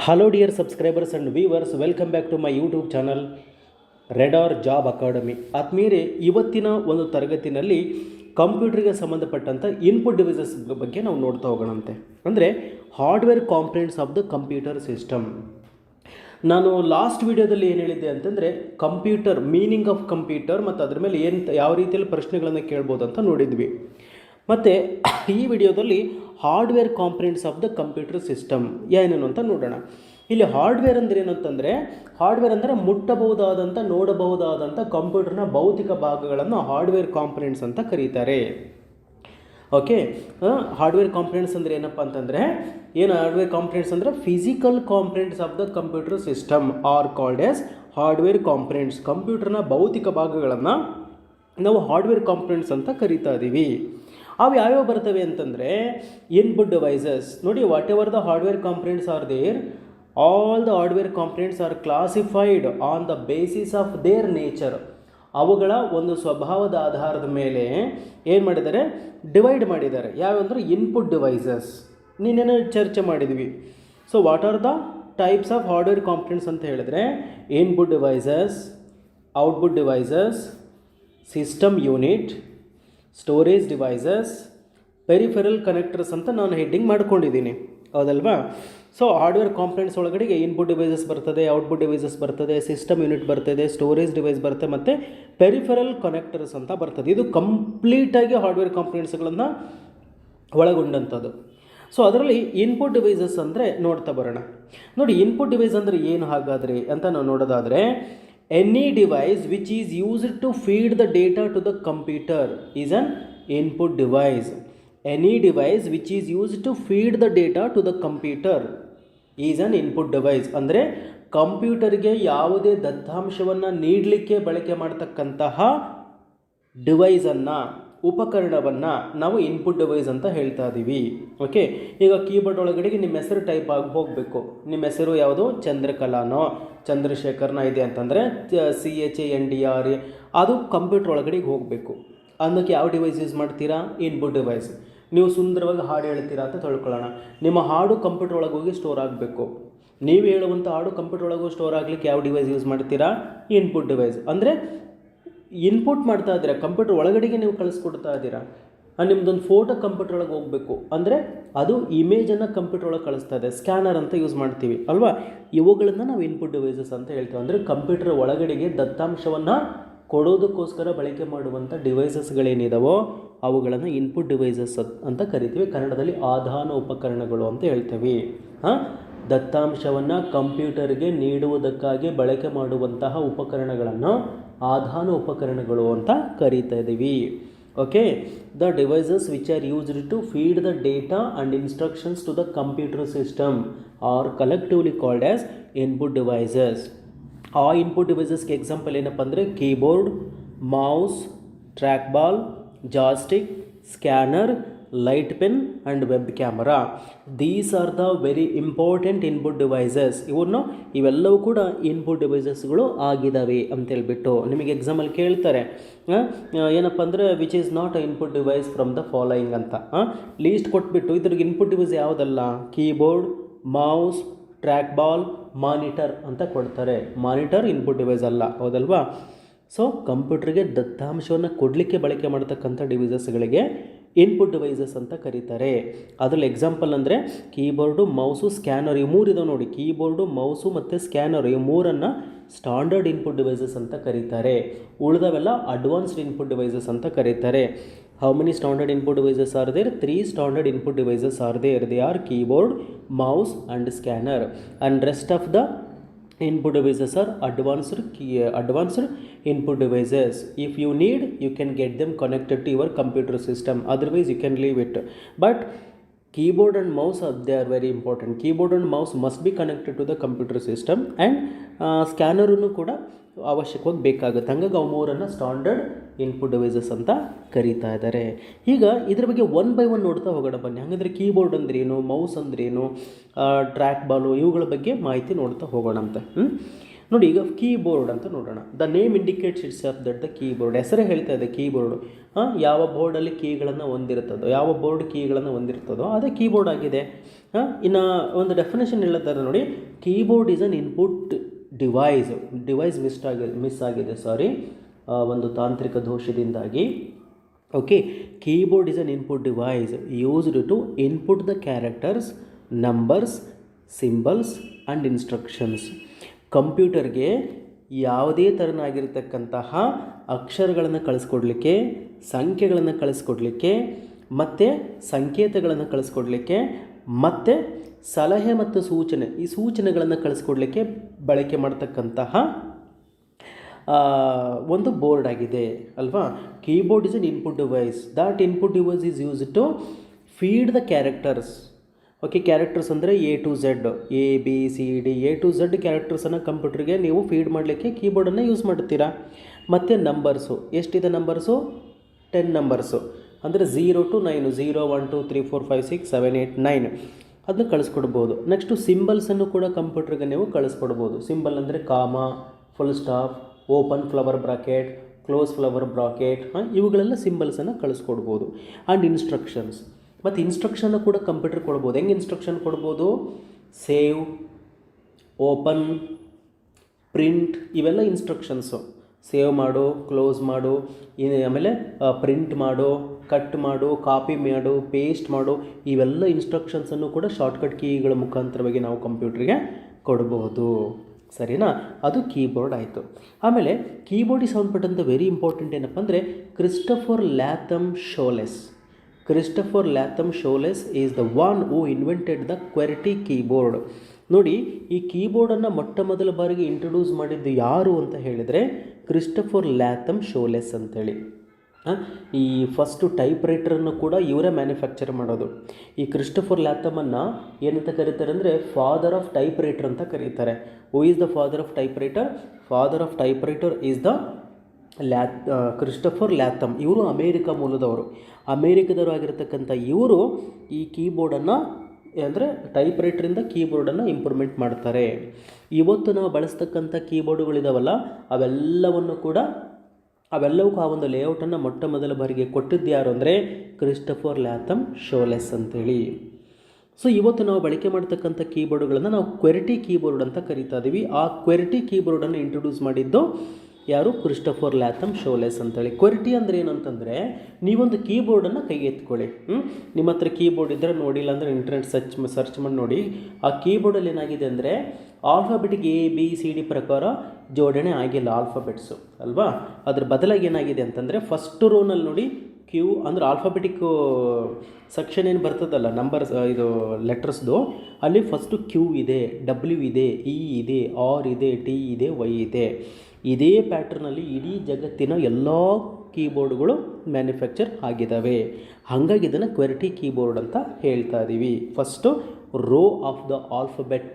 Hello dear subscribers and viewers, welcome back to my YouTube channel radar job academy. ಆತ್ಮೀಯರೇ, ಇವತ್ತಿನ ಒಂದು ತರಗತಿನಲ್ಲಿ ಕಂಪ್ಯೂಟರ್ಗೆ ಸಂಬಂಧಪಟ್ಟಂಥ ಇನ್ಪುಟ್ ಡಿವೈಸಸ್ ಬಗ್ಗೆ ನಾವು ನೋಡ್ತಾ ಹೋಗೋಣಂತೆ. ಅಂದರೆ hardware components of the computer system. ನಾನು ಲಾಸ್ಟ್ ವಿಡಿಯೋದಲ್ಲಿ ಏನು ಹೇಳಿದ್ದೆ ಅಂತಂದರೆ ಕಂಪ್ಯೂಟರ್, ಮೀನಿಂಗ್ ಆಫ್ ಕಂಪ್ಯೂಟರ್ ಮತ್ತು ಅದ್ರ ಮೇಲೆ ಯಾವ ರೀತಿಯಲ್ಲಿ ಪ್ರಶ್ನೆಗಳನ್ನು ಕೇಳ್ಬೋದು ಅಂತ ನೋಡಿದ್ವಿ. ಮತ್ತು ಈ ವಿಡಿಯೋದಲ್ಲಿ hardware components of the computer system ಏನೇನು ಅಂತ ನೋಡೋಣ. ಇಲ್ಲಿ ಹಾರ್ಡ್ವೇರ್ ಅಂದರೆ ಏನಂತಂದರೆ, ಹಾರ್ಡ್ವೇರ್ ಅಂದರೆ ಮುಟ್ಟಬಹುದಾದಂಥ, ನೋಡಬಹುದಾದಂಥ ಕಂಪ್ಯೂಟರ್ನ ಭೌತಿಕ ಭಾಗಗಳನ್ನು ಹಾರ್ಡ್ವೇರ್ ಕಾಂಪೊನೆಂಟ್ಸ್ ಅಂತ ಕರೀತಾರೆ. ಓಕೆ, ಹಾರ್ಡ್ವೇರ್ ಕಾಂಪೊನೆಂಟ್ಸ್ ಅಂದರೆ ಏನಪ್ಪ ಅಂತಂದರೆ, ಏನು ಹಾರ್ಡ್ವೇರ್ ಕಾಂಪೊನೆಂಟ್ಸ್ ಅಂದರೆ physical components of the computer system are called as hardware components. ಕಂಪ್ಯೂಟರ್ನ ಭೌತಿಕ ಭಾಗಗಳನ್ನು ನಾವು ಹಾರ್ಡ್ವೇರ್ ಕಾಂಪೊನೆಂಟ್ಸ್ ಅಂತ ಕರೀತಾ ಇದ್ದೀವಿ. ಅವು ಯಾವ್ಯಾವ ಬರ್ತವೆ ಅಂತಂದರೆ ಇನ್ಪುಟ್ ಡಿವೈಸಸ್. ನೋಡಿ, whatever the hardware components are there, all the hardware components are classified on the basis of their nature. ಅವುಗಳ ಒಂದು ಸ್ವಭಾವದ ಆಧಾರದ ಮೇಲೆ ಏನು ಮಾಡಿದ್ದಾರೆ, ಡಿವೈಡ್ ಮಾಡಿದ್ದಾರೆ. ಯಾವಂದರೆ ಇನ್ಪುಟ್ ಡಿವೈಸಸ್. ನೀನೇನೋ ಚರ್ಚೆ ಮಾಡಿದ್ವಿ. So what are the types of hardware components ಅಂತ ಹೇಳಿದ್ರೆ input devices, output devices, system unit, storage devices, peripheral connectors ಅಂತ ನಾನು ಹೆಡ್ಡಿಂಗ್ ಮಾಡ್ಕೊಂಡಿದ್ದೀನಿ, ಹೌದಲ್ವಾ? ಸೊ ಹಾರ್ಡ್ವೇರ್ ಕಾಂಪೊನೆಂಟ್ಸ್ ಒಳಗಡೆಗೆ ಇನ್ಪುಟ್ ಡಿವೈಸಸ್ ಬರ್ತದೆ, ಔಟ್ಪುಟ್ ಡಿವೈಸಸ್ ಬರ್ತದೆ, ಸಿಸ್ಟಮ್ ಯೂನಿಟ್ ಬರ್ತದೆ, ಸ್ಟೋರೇಜ್ ಡಿವೈಸ್ ಬರುತ್ತೆ, ಮತ್ತು ಪೆರಿಫೆರಲ್ ಕನೆಕ್ಟರ್ಸ್ ಅಂತ ಬರ್ತದೆ. ಇದು ಕಂಪ್ಲೀಟಾಗಿ ಹಾರ್ಡ್ವೇರ್ ಕಾಂಪೊನೆಂಟ್ಸ್ಗಳನ್ನು ಒಳಗೊಂಡಂಥದ್ದು. ಸೊ ಅದರಲ್ಲಿ ಇನ್ಪುಟ್ ಡಿವೈಸಸ್ ಅಂದರೆ ನೋಡ್ತಾ ಬರೋಣ. ನೋಡಿ, ಇನ್ಪುಟ್ ಡಿವೈಸ್ ಅಂದರೆ ಏನು ಹಾಗಾದರೆ ಅಂತ ನಾವು ನೋಡೋದಾದರೆ, any device which is used to feed the data to the computer is an input device. Any device which is used to feed the data to the computer is an input device. ಅಂದರೆ ಕಂಪ್ಯೂಟರ್ಗೆ ಯಾವುದೇ ದತ್ತಾಂಶವನ್ನು ನೀಡಲಿಕ್ಕೆ ಬಳಕೆ ಮಾಡ್ತಕ್ಕಂತಹ ಡಿವೈಸನ್ನು, ಉಪಕರಣವನ್ನು ನಾವು input device ಅಂತ ಹೇಳ್ತಾ ಇದ್ದೀವಿ. ಓಕೆ, ಈಗ ಕೀಬೋರ್ಡ್ ಒಳಗಡೆಗೆ ನಿಮ್ಮ ಹೆಸರು ಟೈಪ್ ಆಗಿ ಹೋಗಬೇಕು. ನಿಮ್ಮ ಹೆಸರು ಯಾವುದು, ಚಂದ್ರಕಲಾನೋ ಚಂದ್ರಶೇಖರ್ನ ಇದೆ ಅಂತಂದರೆ CHANDR, ಅದು ಕಂಪ್ಯೂಟರ್ ಒಳಗಡೆಗೆ ಹೋಗಬೇಕು. ಅದಕ್ಕೆ ಯಾವ ಡಿವೈಸ್ ಯೂಸ್ ಮಾಡ್ತೀರಾ, ಇನ್ಪುಟ್ ಡಿವೈಸ್. ನೀವು ಸುಂದರವಾಗಿ ಹಾಡು ಹೇಳ್ತೀರಾ ಅಂತ ತಿಳ್ಕೊಳ್ಳೋಣ. ನಿಮ್ಮ ಹಾಡು ಕಂಪ್ಯೂಟರ್ ಒಳಗೆ ಹೋಗಿ ಸ್ಟೋರ್ ಆಗಬೇಕು. ನೀವು ಹೇಳುವಂಥ ಹಾಡು ಕಂಪ್ಯೂಟರ್ ಒಳಗೆ ಸ್ಟೋರ್ ಆಗಲಿಕ್ಕೆ ಯಾವ ಡಿವೈಸ್ ಯೂಸ್ ಮಾಡ್ತೀರಾ, ಇನ್ಪುಟ್ ಡಿವೈಸ್. ಅಂದರೆ ಇನ್ಪುಟ್ ಮಾಡ್ತಾ ಇದ್ದೀರಾ, ಕಂಪ್ಯೂಟರ್ ಒಳಗಡೆಗೆ ನೀವು ಕಳಿಸ್ಕೊಡ್ತಾ ಇದ್ದೀರಾ. ನಿಮ್ಮದೊಂದು ಫೋಟೋ ಕಂಪ್ಯೂಟರ್ ಒಳಗೆ ಹೋಗಬೇಕು ಅಂದರೆ ಅದು ಇಮೇಜನ್ನು ಕಂಪ್ಯೂಟರ್ ಒಳಗೆ ಕಳಿಸ್ತಾ ಇದೆ, ಸ್ಕ್ಯಾನರ್ ಅಂತ ಯೂಸ್ ಮಾಡ್ತೀವಿ ಅಲ್ವಾ. ಇವುಗಳನ್ನು ನಾವು ಇನ್ಪುಟ್ ಡಿವೈಸಸ್ ಅಂತ ಹೇಳ್ತೀವಿ. ಅಂದರೆ ಕಂಪ್ಯೂಟರ್ ಒಳಗಡೆಗೆ ದತ್ತಾಂಶವನ್ನು ಕೊಡೋದಕ್ಕೋಸ್ಕರ ಬಳಕೆ ಮಾಡುವಂಥ ಡಿವೈಸಸ್ಗಳೇನಿದಾವೋ ಅವುಗಳನ್ನು ಇನ್ಪುಟ್ ಡಿವೈಸಸ್ ಅಂತ ಕರಿತೀವಿ. ಕನ್ನಡದಲ್ಲಿ ಆಧಾನ ಉಪಕರಣಗಳು ಅಂತ ಹೇಳ್ತೀವಿ. ದತ್ತಾಂಶವನ್ನು ಕಂಪ್ಯೂಟರ್ಗೆ ನೀಡುವುದಕ್ಕಾಗಿ ಬಳಕೆ ಮಾಡುವಂತಹ ಉಪಕರಣಗಳನ್ನು ಆಧಾನ ಉಪಕರಣಗಳು ಅಂತ ಕರೀತಾ ಇದ್ದೀವಿ. Okay, the devices which are used to feed the data and instructions to the computer system are collectively called as input devices. ಆ ಇನ್ಪುಟ್ ಡಿವೈಸಸ್ಗೆ ಎಕ್ಸಾಂಪಲ್ ಏನಪ್ಪ ಅಂದರೆ keyboard, mouse, track ball, joystick, scanner, light pen and web camera. These are the very important input devices. ಇವೆಲ್ಲವೂ ಕೂಡ input ಡಿವೈಸಸ್ಗಳು ಆಗಿದ್ದಾವೆ ಅಂತೇಳ್ಬಿಟ್ಟು ನಿಮಗೆ ಎಕ್ಸಾಮಲ್ಲಿ ಕೇಳ್ತಾರೆ. ಏನಪ್ಪ ಅಂದರೆ which is not a input device from the following ಅಂತ ಲೀಸ್ಟ್ ಕೊಟ್ಬಿಟ್ಟು ಇದ್ರಿಗೆ ಇನ್ಪುಟ್ ಡಿವೈಸ್ ಯಾವುದಲ್ಲ, keyboard, mouse, track ball, monitor ಅಂತ ಕೊಡ್ತಾರೆ. ಮಾನಿಟರ್ ಇನ್ಪುಟ್ ಡಿವೈಸ್ ಅಲ್ಲ, ಹೌದಲ್ವಾ? ಸೊ ಕಂಪ್ಯೂಟರ್ಗೆ ದತ್ತಾಂಶವನ್ನು ಕೊಡಲಿಕ್ಕೆ ಬಳಕೆ ಮಾಡ್ತಕ್ಕಂಥ ಡಿವೈಸಸ್ಗಳಿಗೆ ಇನ್ಪುಟ್ ಡಿವೈಸಸ್ ಅಂತ ಕರೀತಾರೆ. ಅದರಲ್ಲಿ ಎಕ್ಸಾಂಪಲ್ ಅಂದರೆ ಕೀಬೋರ್ಡು, ಮೌಸು, ಸ್ಕ್ಯಾನರ್, ಇವು ಮೂರಿದಾವೆ ನೋಡಿ. ಕೀಬೋರ್ಡು, ಮೌಸು ಮತ್ತು ಸ್ಕ್ಯಾನರ್, ಇವು ಮೂರನ್ನು ಸ್ಟ್ಯಾಂಡರ್ಡ್ ಇನ್ಪುಟ್ ಡಿವೈಸಸ್ ಅಂತ ಕರೀತಾರೆ. ಉಳಿದವೆಲ್ಲ ಅಡ್ವಾನ್ಸ್ಡ್ ಇನ್ಪುಟ್ ಡಿವೈಸಸ್ ಅಂತ ಕರೀತಾರೆ. How many standard input devices are there? 3 standard input devices are there. They are keyboard, mouse and scanner, and rest of the input devices are advanced input devices. If you need, you can get them connected to your computer system, otherwise you can leave it. But keyboard and mouse they are very important. Keyboard and mouse must be connected to the computer system, and scanner ಕೂಡ ಅವಶ್ಯಕವಾಗಿ ಬೇಕಾಗುತ್ತೆ. ಹಂಗಾಗಿ ಅವು ಮೂರನ್ನು standard input devices ಅಂತ ಕರೀತಾ ಇದ್ದಾರೆ. ಈಗ ಇದ್ರ ಬಗ್ಗೆ ಒನ್ ಬೈ ಒನ್ ನೋಡ್ತಾ ಹೋಗೋಣ ಬನ್ನಿ. ಹಾಗಾದರೆ ಕೀಬೋರ್ಡ್ ಅಂದ್ರೇನು, ಮೌಸ್ ಅಂದ್ರೇನು, ಟ್ರ್ಯಾಕ್ ಬಾಲು, ಇವುಗಳ ಬಗ್ಗೆ ಮಾಹಿತಿ ನೋಡ್ತಾ ಹೋಗೋಣ ಅಂತ. ನೋಡಿ, ಈಗ ಕೀಬೋರ್ಡ್ ಅಂತ ನೋಡೋಣ. The name indicates it's of that the keyboard. ಹೆಸರೇ ಹೇಳ್ತಾ ಇದೆ ಕೀಬೋರ್ಡು. ಯಾವ ಬೋರ್ಡಲ್ಲಿ ಕೀಗಳನ್ನು ಹೊಂದಿರುತ್ತದೋ, ಯಾವ ಬೋರ್ಡ್ ಕೀಗಳನ್ನು ಹೊಂದಿರ್ತದೋ ಅದೇ ಕೀಬೋರ್ಡ್ ಆಗಿದೆ. ಇನ್ನು ಒಂದು ಡೆಫಿನೇಷನ್ ಹೇಳ್ತಾರೆ ನೋಡಿ, keyboard is an input device miss ಆಗಿದೆ ಸಾರಿ, ಒಂದು ತಾಂತ್ರಿಕ ದೋಷದಿಂದಾಗಿ. Okay, keyboard is an input device used to input the characters, numbers, symbols and instructions. ಕಂಪ್ಯೂಟರ್ಗೆ ಯಾವುದೇ ಥರನಾಗಿರ್ತಕ್ಕಂತಹ ಅಕ್ಷರಗಳನ್ನು ಕಳಿಸ್ಕೊಡ್ಲಿಕ್ಕೆ, ಸಂಖ್ಯೆಗಳನ್ನು ಕಳಿಸ್ಕೊಡ್ಲಿಕ್ಕೆ, ಮತ್ತು ಸಂಕೇತಗಳನ್ನು ಕಳಿಸ್ಕೊಡ್ಲಿಕ್ಕೆ, ಮತ್ತು ಸಲಹೆ ಮತ್ತು ಈ ಸೂಚನೆಗಳನ್ನು ಕಳಿಸ್ಕೊಡ್ಲಿಕ್ಕೆ ಬಳಕೆ ಮಾಡ್ತಕ್ಕಂತಹ ಒಂದು ಬೋರ್ಡ್ ಆಗಿದೆ ಅಲ್ವಾ. Keyboard is an input device. That input device is use to feed the characters. Okay, characters ಅಂದರೆ A to Z, ABCD A to Z ಕ್ಯಾರೆಕ್ಟರ್ಸನ್ನು ಕಂಪ್ಯೂಟರ್ಗೆ ನೀವು ಫೀಡ್ ಮಾಡಲಿಕ್ಕೆ ಕೀಬೋರ್ಡನ್ನು ಯೂಸ್ ಮಾಡ್ತೀರಾ. ಮತ್ತು ನಂಬರ್ಸು, ಎಷ್ಟಿದೆ ನಂಬರ್ಸು? 10 ನಂಬರ್ಸು, ಅಂದರೆ 0 to 9, 0 1 2 3 4 5 6 7 8 9 ಅದನ್ನ ಕಳಿಸ್ಕೊಡ್ಬೋದು. ನೆಕ್ಸ್ಟು ಸಿಂಬಲ್ಸನ್ನು ಕೂಡ ಕಂಪ್ಯೂಟರ್ಗೆ ನೀವು ಕಳಿಸ್ಕೊಡ್ಬೋದು. ಸಿಂಬಲ್ ಅಂದರೆ ಕಾಮ, full stop, open flower bracket, close flower bracket, ಇವುಗಳೆಲ್ಲ ಸಿಂಬಲ್ಸನ್ನು ಕಳಿಸ್ಕೊಡ್ಬೋದು. ಆ್ಯಂಡ್ ಇನ್ಸ್ಟ್ರಕ್ಷನ್ಸ್, ಮತ್ತು ಇನ್ಸ್ಟ್ರಕ್ಷನ್ನ ಕೂಡ ಕಂಪ್ಯೂಟರ್ ಕೊಡ್ಬೋದು. ಹೆಂಗೆ ಇನ್ಸ್ಟ್ರಕ್ಷನ್ ಕೊಡ್ಬೋದು? ಸೇವ್, ಓಪನ್, ಪ್ರಿಂಟ್, ಇವೆಲ್ಲ ಇನ್ಸ್ಟ್ರಕ್ಷನ್ಸು. ಸೇವ್ ಮಾಡು, ಕ್ಲೋಸ್ ಮಾಡು, ಆಮೇಲೆ ಪ್ರಿಂಟ್ ಮಾಡು, ಕಟ್ ಮಾಡು, ಕಾಪಿ ಮಾಡು, ಪೇಸ್ಟ್ ಮಾಡು, ಇವೆಲ್ಲ ಇನ್ಸ್ಟ್ರಕ್ಷನ್ಸನ್ನು ಕೂಡ ಶಾರ್ಟ್ಕಟ್ ಕೀಗಳ ಮುಖಾಂತರವಾಗಿ ನಾವು ಕಂಪ್ಯೂಟ್ರಿಗೆ ಕೊಡ್ಬೋದು. ಸರಿನಾ? ಅದು ಕೀಬೋರ್ಡ್ ಆಯಿತು. ಆಮೇಲೆ ಕೀಬೋರ್ಡಿಗೆ ಸಂಬಂಧಪಟ್ಟಂಥ ವೆರಿ ಇಂಪಾರ್ಟೆಂಟ್ ಏನಪ್ಪ ಅಂದರೆ Christopher Latham Sholes is the one who invented the QWERTY keyboard. ನೋಡಿ, ಈ ಕೀಬೋರ್ಡನ್ನು ಮೊದಲ ಬಾರಿಗೆ ಇಂಟ್ರೊಡ್ಯೂಸ್ ಮಾಡಿದ್ದು ಯಾರು ಅಂತ ಹೇಳಿದರೆ ಕ್ರಿಸ್ಟೋಫರ್ ಲ್ಯಾಥಮ್ ಶೋಲೆಸ್ ಅಂತೇಳಿ. ಈ ಫಸ್ಟು ಟೈಪ್ ರೈಟರನ್ನು ಕೂಡ ಇವರೇ ಮ್ಯಾನುಫ್ಯಾಕ್ಚರ್ ಮಾಡೋದು. ಈ ಕ್ರಿಸ್ಟೋಫರ್ ಲ್ಯಾಥಮನ್ನು ಏನಂತ ಕರೀತಾರೆ ಅಂದರೆ ಫಾದರ್ ಆಫ್ ಟೈಪ್ ರೈಟರ್ ಅಂತ ಕರೀತಾರೆ. Who is the father of typewriter? Father of typewriter is the Christopher Latham. ಇವರು ಅಮೇರಿಕದವರು ಆಗಿರತಕ್ಕಂಥ ಇವರು ಈ ಕೀಬೋರ್ಡನ್ನು ಅಂದರೆ ಟೈಪ್ ರೈಟರಿಂದ ಕೀಬೋರ್ಡನ್ನು ಇಂಪ್ರೂವ್ಮೆಂಟ್ ಮಾಡ್ತಾರೆ. ಇವತ್ತು ನಾವು ಬಳಸ್ತಕ್ಕಂಥ ಕೀಬೋರ್ಡುಗಳಿದಾವಲ್ಲ, ಅವೆಲ್ಲವೂ ಆ ಒಂದು ಲೇಔಟನ್ನು ಮೊದಲ ಬಾರಿಗೆ ಕೊಟ್ಟಿದ್ದು ಯಾರು ಅಂದರೆ ಕ್ರಿಸ್ಟೋಫರ್ ಲ್ಯಾಥಮ್ ಶೋಲೆಸ್ ಅಂತೇಳಿ. ಸೊ ಇವತ್ತು ನಾವು ಬಳಕೆ ಮಾಡ್ತಕ್ಕಂಥ ಕೀಬೋರ್ಡುಗಳನ್ನು ನಾವು ಕ್ವೆರ್ಟಿ ಕೀಬೋರ್ಡ್ ಅಂತ ಕರಿತಾ ಇದ್ದೀವಿ. ಆ ಕ್ವೆರ್ಟಿ ಕೀಬೋರ್ಡನ್ನು ಇಂಟ್ರೊಡ್ಯೂಸ್ ಮಾಡಿದ್ದು ಯಾರು? ಕ್ರಿಸ್ಟೋಫರ್ ಲ್ಯಾಥಮ್ ಶೋಲೆಸ್ ಅಂತೇಳಿ. ಕ್ವೆರ್ಟಿ ಅಂದರೆ ಏನಂತಂದರೆ, ನೀವೊಂದು ಕೀಬೋರ್ಡನ್ನು ಕೈಗೆ ಎತ್ಕೊಳ್ಳಿ. ನಿಮ್ಮ ಹತ್ರ ಕೀಬೋರ್ಡ್ ಇದ್ದರೆ ನೋಡಿ, ಇಲ್ಲಾಂದರೆ ಇಂಟರ್ನೆಟ್ ಸರ್ಚ್ ಮಾಡಿ ನೋಡಿ. ಆ ಕೀಬೋರ್ಡಲ್ಲಿ ಏನಾಗಿದೆ ಅಂದರೆ ಆಲ್ಫಾಬೆಟಿಕ್ ABCD ಪ್ರಕಾರ ಜೋಡಣೆ ಆಗಿಲ್ಲ ಆಲ್ಫಾಬೆಟ್ಸು ಅಲ್ವಾ. ಅದ್ರ ಬದಲಾಗಿ ಏನಾಗಿದೆ ಅಂತಂದರೆ ಫಸ್ಟ್ ರೋನಲ್ಲಿ ನೋಡಿ ಕ್ಯೂ ಅಂದರೆ ಆಲ್ಫಾಬೆಟಿಕ್ ಸೆಕ್ಷನ್ ಏನು ಬರ್ತದಲ್ಲ ನಂಬರ್ಸ್, ಇದು ಲೆಟರ್ಸ್ದು, ಅಲ್ಲಿ ಫಸ್ಟು ಕ್ಯೂ ಇದೆ, W ಇದೆ, E ಇದೆ, R ಇದೆ, T ಇದೆ, Y ಇದೆ. ಇದೇ ಪ್ಯಾಟ್ರನಲ್ಲಿ ಇಡೀ ಜಗತ್ತಿನ ಎಲ್ಲ ಕೀಬೋರ್ಡ್ಗಳು ಮ್ಯಾನುಫ್ಯಾಕ್ಚರ್ ಆಗಿದ್ದಾವೆ. ಹಾಗಾಗಿ ಇದನ್ನು ಕ್ವೆರ್ಟಿ ಕೀಬೋರ್ಡ್ ಅಂತ ಹೇಳ್ತಾ ಇದ್ದೀವಿ. First row of the alphabet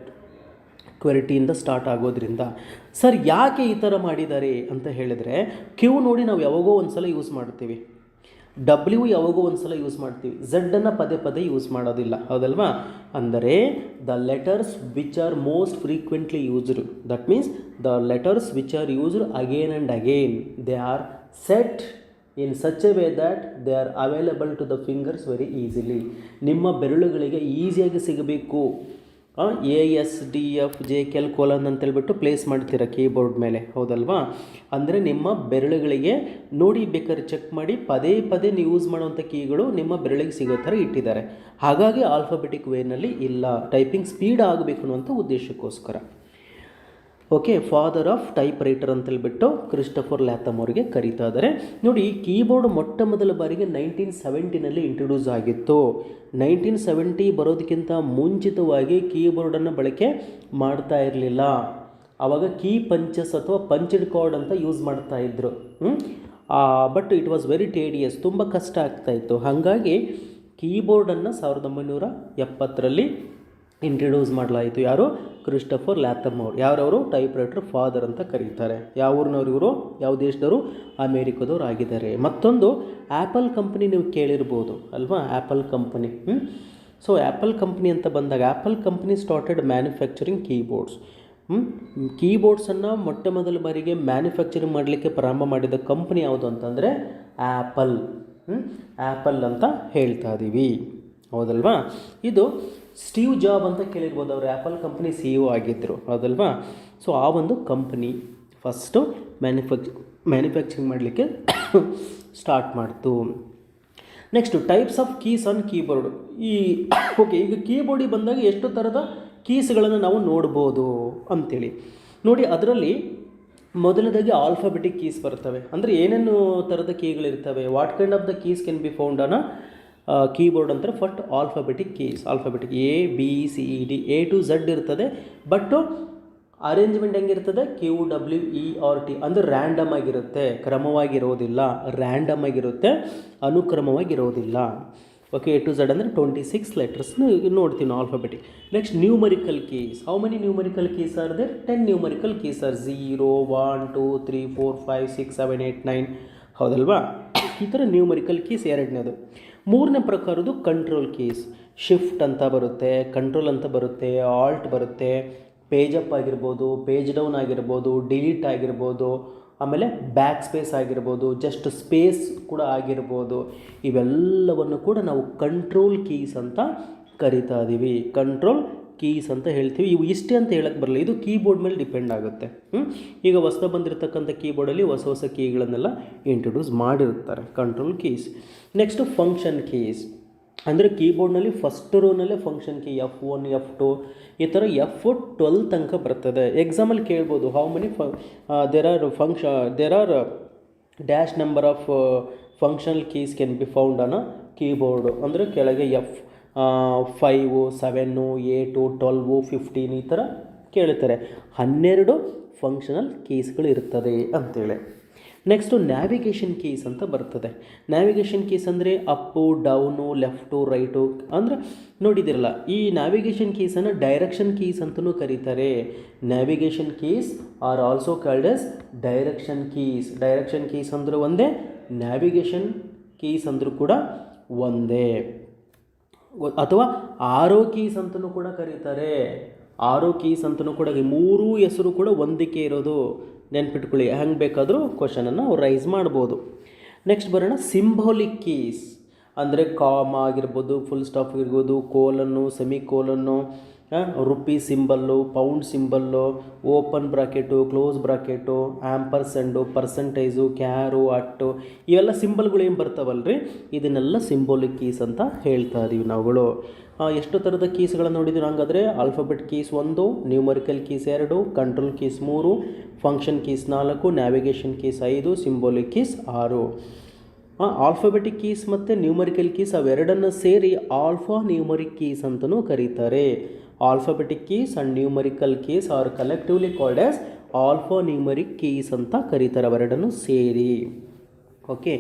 ಕ್ವೆರ್ಟಿಯಿಂದ ಸ್ಟಾರ್ಟ್ ಆಗೋದ್ರಿಂದ. ಸರ್ ಯಾಕೆ ಈ ಥರ ಮಾಡಿದ್ದಾರೆ ಅಂತ ಹೇಳಿದರೆ, ಕ್ಯೂ ನೋಡಿ ನಾವು ಯಾವಾಗೋ ಒಂದು ಸಲ ಯೂಸ್ ಮಾಡ್ತೀವಿ, W ಯಾವಾಗೋ ಒಂದು ಸಲ ಯೂಸ್ ಮಾಡ್ತೀವಿ, ಝಡ್ಡನ್ನು ಪದೇ ಯೂಸ್ ಮಾಡೋದಿಲ್ಲ, ಹೌದಲ್ವಾ? ಅಂದರೆ the letters which are most frequently used, that means the letters which are used again and again, they are set in such a way that they are available to the fingers very easily. ನಿಮ್ಮ ಬೆರಳುಗಳಿಗೆ ಈಸಿಯಾಗಿ ಸಿಗಬೇಕು. ASDFJK ಅಂತೇಳ್ಬಿಟ್ಟು place ಮಾಡ್ತೀರಾ keyboard ಮೇಲೆ, ಹೌದಲ್ವಾ? ಅಂದರೆ ನಿಮ್ಮ ಬೆರಳುಗಳಿಗೆ ನೋಡಿ, ಬೇಕಾದ್ರೆ ಚೆಕ್ ಮಾಡಿ, ಪದೇ ನೀವು ಯೂಸ್ ಮಾಡುವಂಥ ಕೀಗಳು ನಿಮ್ಮ ಬೆರಳಿಗೆ ಸಿಗೋ ಥರ ಇಟ್ಟಿದ್ದಾರೆ. ಹಾಗಾಗಿ ಆಲ್ಫಾಬೆಟಿಕ್ ವೇನಲ್ಲಿ ಇಲ್ಲ, ಟೈಪಿಂಗ್ ಸ್ಪೀಡ್ ಆಗಬೇಕು ಅನ್ನುವಂಥ ಉದ್ದೇಶಕ್ಕೋಸ್ಕರ. Okay, father of typewriter ಅಂತೇಳ್ಬಿಟ್ಟು ಕ್ರಿಸ್ಟೋಫರ್ ಲ್ಯಾಥಮ್ ಅವರಿಗೆ ಕರೀತಾ ಇದ್ದಾರೆ. ನೋಡಿ, ಈ ಕೀಬೋರ್ಡ್ ಮೊದಲ ಬಾರಿಗೆ 1970ನಲ್ಲಿ ಇಂಟ್ರೊಡ್ಯೂಸ್ ಆಗಿತ್ತು. 1970 ಬರೋದಕ್ಕಿಂತ ಮುಂಚಿತವಾಗಿ ಕೀಬೋರ್ಡನ್ನು ಬಳಕೆ ಮಾಡ್ತಾ ಇರಲಿಲ್ಲ. ಆವಾಗ ಕೀ ಪಂಚಸ್ ಅಥವಾ ಪಂಚ್ಡ್ ಕಾರ್ಡ್ ಅಂತ ಯೂಸ್ ಮಾಡ್ತಾ ಇದ್ರು. ಬಟ್ ಇಟ್ ವಾಸ್ ವೆರಿ ಟೇಡಿಯಸ್, ತುಂಬ ಕಷ್ಟ ಆಗ್ತಾಯಿತ್ತು. ಹಾಗಾಗಿ ಕೀಬೋರ್ಡನ್ನು 1970ರಲ್ಲಿ ಇಂಟ್ರೊಡ್ಯೂಸ್ ಮಾಡಲಾಯಿತು. ಯಾರು? ಕ್ರಿಸ್ಟೋಫರ್ ಲ್ಯಾಥಮ್ ಅವರು. ಯಾರವರು? ಟೈಪ್ ರೈಟರ್ ಫಾದರ್ ಅಂತ ಕರೀತಾರೆ. ಯಾವ ಊರಿನವ್ರು ಇವರು? ಯಾವ ದೇಶದವರು? ಅಮೇರಿಕದವ್ರು ಆಗಿದ್ದಾರೆ. ಮತ್ತೊಂದು ಆ್ಯಪಲ್ ಕಂಪ್ನಿ ನೀವು ಕೇಳಿರ್ಬೋದು ಅಲ್ವಾ, Apple company. So Apple company ಅಂತ ಬಂದಾಗ Apple company started manufacturing keyboards. ಕೀಬೋರ್ಡ್ಸನ್ನು ಮೊಟ್ಟ ಮೊದಲ ಬಾರಿಗೆ ಮ್ಯಾನುಫ್ಯಾಕ್ಚರಿಂಗ್ ಮಾಡಲಿಕ್ಕೆ ಪ್ರಾರಂಭ ಮಾಡಿದ ಕಂಪ್ನಿ ಯಾವುದು ಅಂತಂದರೆ ಆ್ಯಪಲ್. ಆ್ಯಪಲ್ ಅಂತ ಹೇಳ್ತಾ ಇದ್ದೀವಿ, ಹೌದಲ್ವಾ? ಇದು ಸ್ಟೀವ್ ಜಾಬ್ ಅಂತ ಕೇಳಿರ್ಬೋದು, ಅವರು ಆ್ಯಪಲ್ ಕಂಪ್ನಿ CEO ಆಗಿದ್ದರು, ಹೌದಲ್ವಾ? ಸೊ ಆ ಒಂದು ಕಂಪ್ನಿ ಫಸ್ಟು ಮ್ಯಾನುಫ್ಯಾಕ್ಚರಿಂಗ್ ಮಾಡಲಿಕ್ಕೆ ಸ್ಟಾರ್ಟ್ ಮಾಡ್ತು. Next types of keys on keyboard. ಈಗ ಕೀಬೋರ್ಡಿಗೆ ಬಂದಾಗ ಎಷ್ಟು ಥರದ ಕೀಸ್ಗಳನ್ನು ನಾವು ನೋಡ್ಬೋದು ಅಂತೇಳಿ ನೋಡಿ. ಅದರಲ್ಲಿ ಮೊದಲನೇದಾಗಿ ಆಲ್ಫಾಬೆಟಿಕ್ ಕೀಸ್ ಬರ್ತವೆ. ಅಂದರೆ ಏನೇನು ಥರದ ಕೀಗಳಿರ್ತವೆ, what kind of the keys can be found on keyboard ಅಂತಾರೆ. First alphabetic keys, alphabetic ABCD A to Z ಇರ್ತದೆ. ಬಟ್ಟು ಅರೇಂಜ್ಮೆಂಟ್ ಹೆಂಗಿರ್ತದೆ, QWERT ಅಂದರೆ ರ್ಯಾಂಡಮ್ ಆಗಿರುತ್ತೆ, ಕ್ರಮವಾಗಿರೋದಿಲ್ಲ. ರ್ಯಾಂಡಮ್ ಆಗಿರುತ್ತೆ, ಅನುಕ್ರಮವಾಗಿರೋದಿಲ್ಲ. ಓಕೆ, A to Z ಅಂದರೆ 26 ಲೆಟರ್ಸ್ನ ನೋಡ್ತೀವಿ ನಾವು alphabetic. Next numerical keys. How many numerical keys are there? 10 numerical keys are 0 1 2 3 4 5 6 7 8 9, ಹೌದಲ್ವಾ? ಈ ಥರ ನ್ಯೂಮರಿಕಲ್ ಕೀಸ್ ಎರಡನೇದು. ಮೂರನೇ ಪ್ರಕಾರದ್ದು ಕಂಟ್ರೋಲ್ ಕೀಸ್. ಶಿಫ್ಟ್ ಅಂತ ಬರುತ್ತೆ, ಕಂಟ್ರೋಲ್ ಅಂತ ಬರುತ್ತೆ, ಆಲ್ಟ್ ಬರುತ್ತೆ, ಪೇಜ್ ಅಪ್ ಆಗಿರ್ಬೋದು, ಪೇಜ್ ಡೌನ್ ಆಗಿರ್ಬೋದು, ಡಿಲೀಟ್ ಆಗಿರ್ಬೋದು, ಆಮೇಲೆ ಬ್ಯಾಕ್ ಸ್ಪೇಸ್ ಆಗಿರ್ಬೋದು, ಜಸ್ಟ್ ಸ್ಪೇಸ್ ಕೂಡ ಆಗಿರ್ಬೋದು. ಇವೆಲ್ಲವನ್ನು ಕೂಡ ನಾವು ಕಂಟ್ರೋಲ್ ಕೀಸ್ ಅಂತ ಕರಿತಾ ಇದ್ದೀವಿ, ಕಂಟ್ರೋಲ್ ಕೀಸ್ ಅಂತ ಹೇಳ್ತೀವಿ. ಇವು ಇಷ್ಟೇ ಅಂತ ಹೇಳಕ್ಕೆ ಬರಲ್ಲ, ಇದು ಕೀಬೋರ್ಡ್ ಮೇಲೆ ಡಿಪೆಂಡ್ ಆಗುತ್ತೆ. ಈಗ ಹೊಸ ಬಂದಿರತಕ್ಕಂಥ ಕೀಬೋರ್ಡಲ್ಲಿ ಹೊಸ ಹೊಸ ಕೀಗಳನ್ನೆಲ್ಲ ಇಂಟ್ರೊಡ್ಯೂಸ್ ಮಾಡಿರ್ತಾರೆ, control keys. Next function keys. ಅಂದರೆ ಕೀಬೋರ್ಡ್ನಲ್ಲಿ ಫಸ್ಟ್ ರೋನಲ್ಲೇ ಫಂಕ್ಷನ್ ಕೀ F1 F2 ಈ ಥರ F12 ತನಕ ಬರ್ತದೆ. ಎಕ್ಸಾಮಲ್ಲಿ ಕೇಳ್ಬೋದು, how many there are dash number of functional keys can be found on keyboard. ಅಂದರೆ ಕೆಳಗೆ F5 7 8 12 15 ಈ ಥರ ಕೇಳ್ತಾರೆ. 12 ಫಂಕ್ಷನಲ್ ಕೀಸ್ಗಳು ಇರ್ತದೆ ಅಂತೇಳಿ. ನೆಕ್ಸ್ಟು ನ್ಯಾವಿಗೇಷನ್ ಕೀಸ್ ಅಂತ ಬರ್ತದೆ. ನ್ಯಾವಿಗೇಷನ್ ಕೀಸ್ ಅಂದರೆ ಅಪ್ಪು ಡೌನು ಲೆಫ್ಟು ರೈಟು ಅಂದರೆ ನೋಡಿದಿರಲ್ಲ. ಈ ನ್ಯಾವಿಗೇಷನ್ ಕೀಸನ್ನು ಡೈರೆಕ್ಷನ್ ಕೀಸ್ ಅಂತಲೂ ಕರೀತಾರೆ. Navigation keys are also called as direction keys. Direction keys ಅಂದರೂ ಒಂದೇ, ನ್ಯಾವಿಗೇಷನ್ ಕೀಸ್ ಅಂದರೂ ಕೂಡ ಒಂದೇ. ಅಥವಾ ಆರೋ ಕೀಸ್ ಅಂತಲೂ ಕೂಡ ಕರೀತಾರೆ. ಆರೋ ಕೀಸ್ ಅಂತಲೂ ಕೂಡ, ಮೂರೂ ಹೆಸರು ಕೂಡ ಒಂದಕ್ಕೆ ಇರೋದು, ನೆನ್ಪಿಟ್ಕೊಳ್ಳಿ. ಹೆಂಗೆ ಬೇಕಾದರೂ ಕ್ವಶನನ್ನು ಅವ್ರು ರೈಸ್ ಮಾಡ್ಬೋದು. ನೆಕ್ಸ್ಟ್ ಬರೋಣ ಸಿಂಬಾಲಿಕ್ ಕೀಸ್. ಅಂದರೆ ಕಾಮ ಆಗಿರ್ಬೋದು, ಫುಲ್ ಸ್ಟಾಪ್ ಆಗಿರ್ಬೋದು, colon, semicolon, rupee symbol, pound symbol, open bracket, close bracket, ampersand, percentage, caret, at, ಇವೆಲ್ಲ ಸಿಂಬಲ್ಗಳು ಏನು ಬರ್ತಾವಲ್ರಿ, ಇದನ್ನೆಲ್ಲ ಸಿಂಬಾಲಿಕ್ ಕೀಸ್ ಅಂತ ಹೇಳ್ತಾ ಇದ್ದೀವಿ ನಾವುಗಳು. ಎಷ್ಟು ಥರದ ಕೀಸ್ಗಳನ್ನು ನೋಡಿದ್ದೀವಿ ಹಂಗಾದರೆ? Alphabet keys 1, numerical keys 2, control keys 3, function keys 4, navigation keys 5, symbolic keys 6. Alphabetic keys ಮತ್ತು ನ್ಯೂಮರಿಕಲ್ ಕೀಸ್ ಅವೆರಡನ್ನು ಸೇರಿ ಆಲ್ಫಾ ನ್ಯೂಮರಿಕ್ ಕೀಸ್ ಅಂತಲೂ ಕರೀತಾರೆ. Alphabetic keys and numerical keys are collectively called as alpha numeric keys ಅಂತ ಕರೀತಾರೆ, ಅವೆರಡನ್ನು ಸೇರಿ. Okay,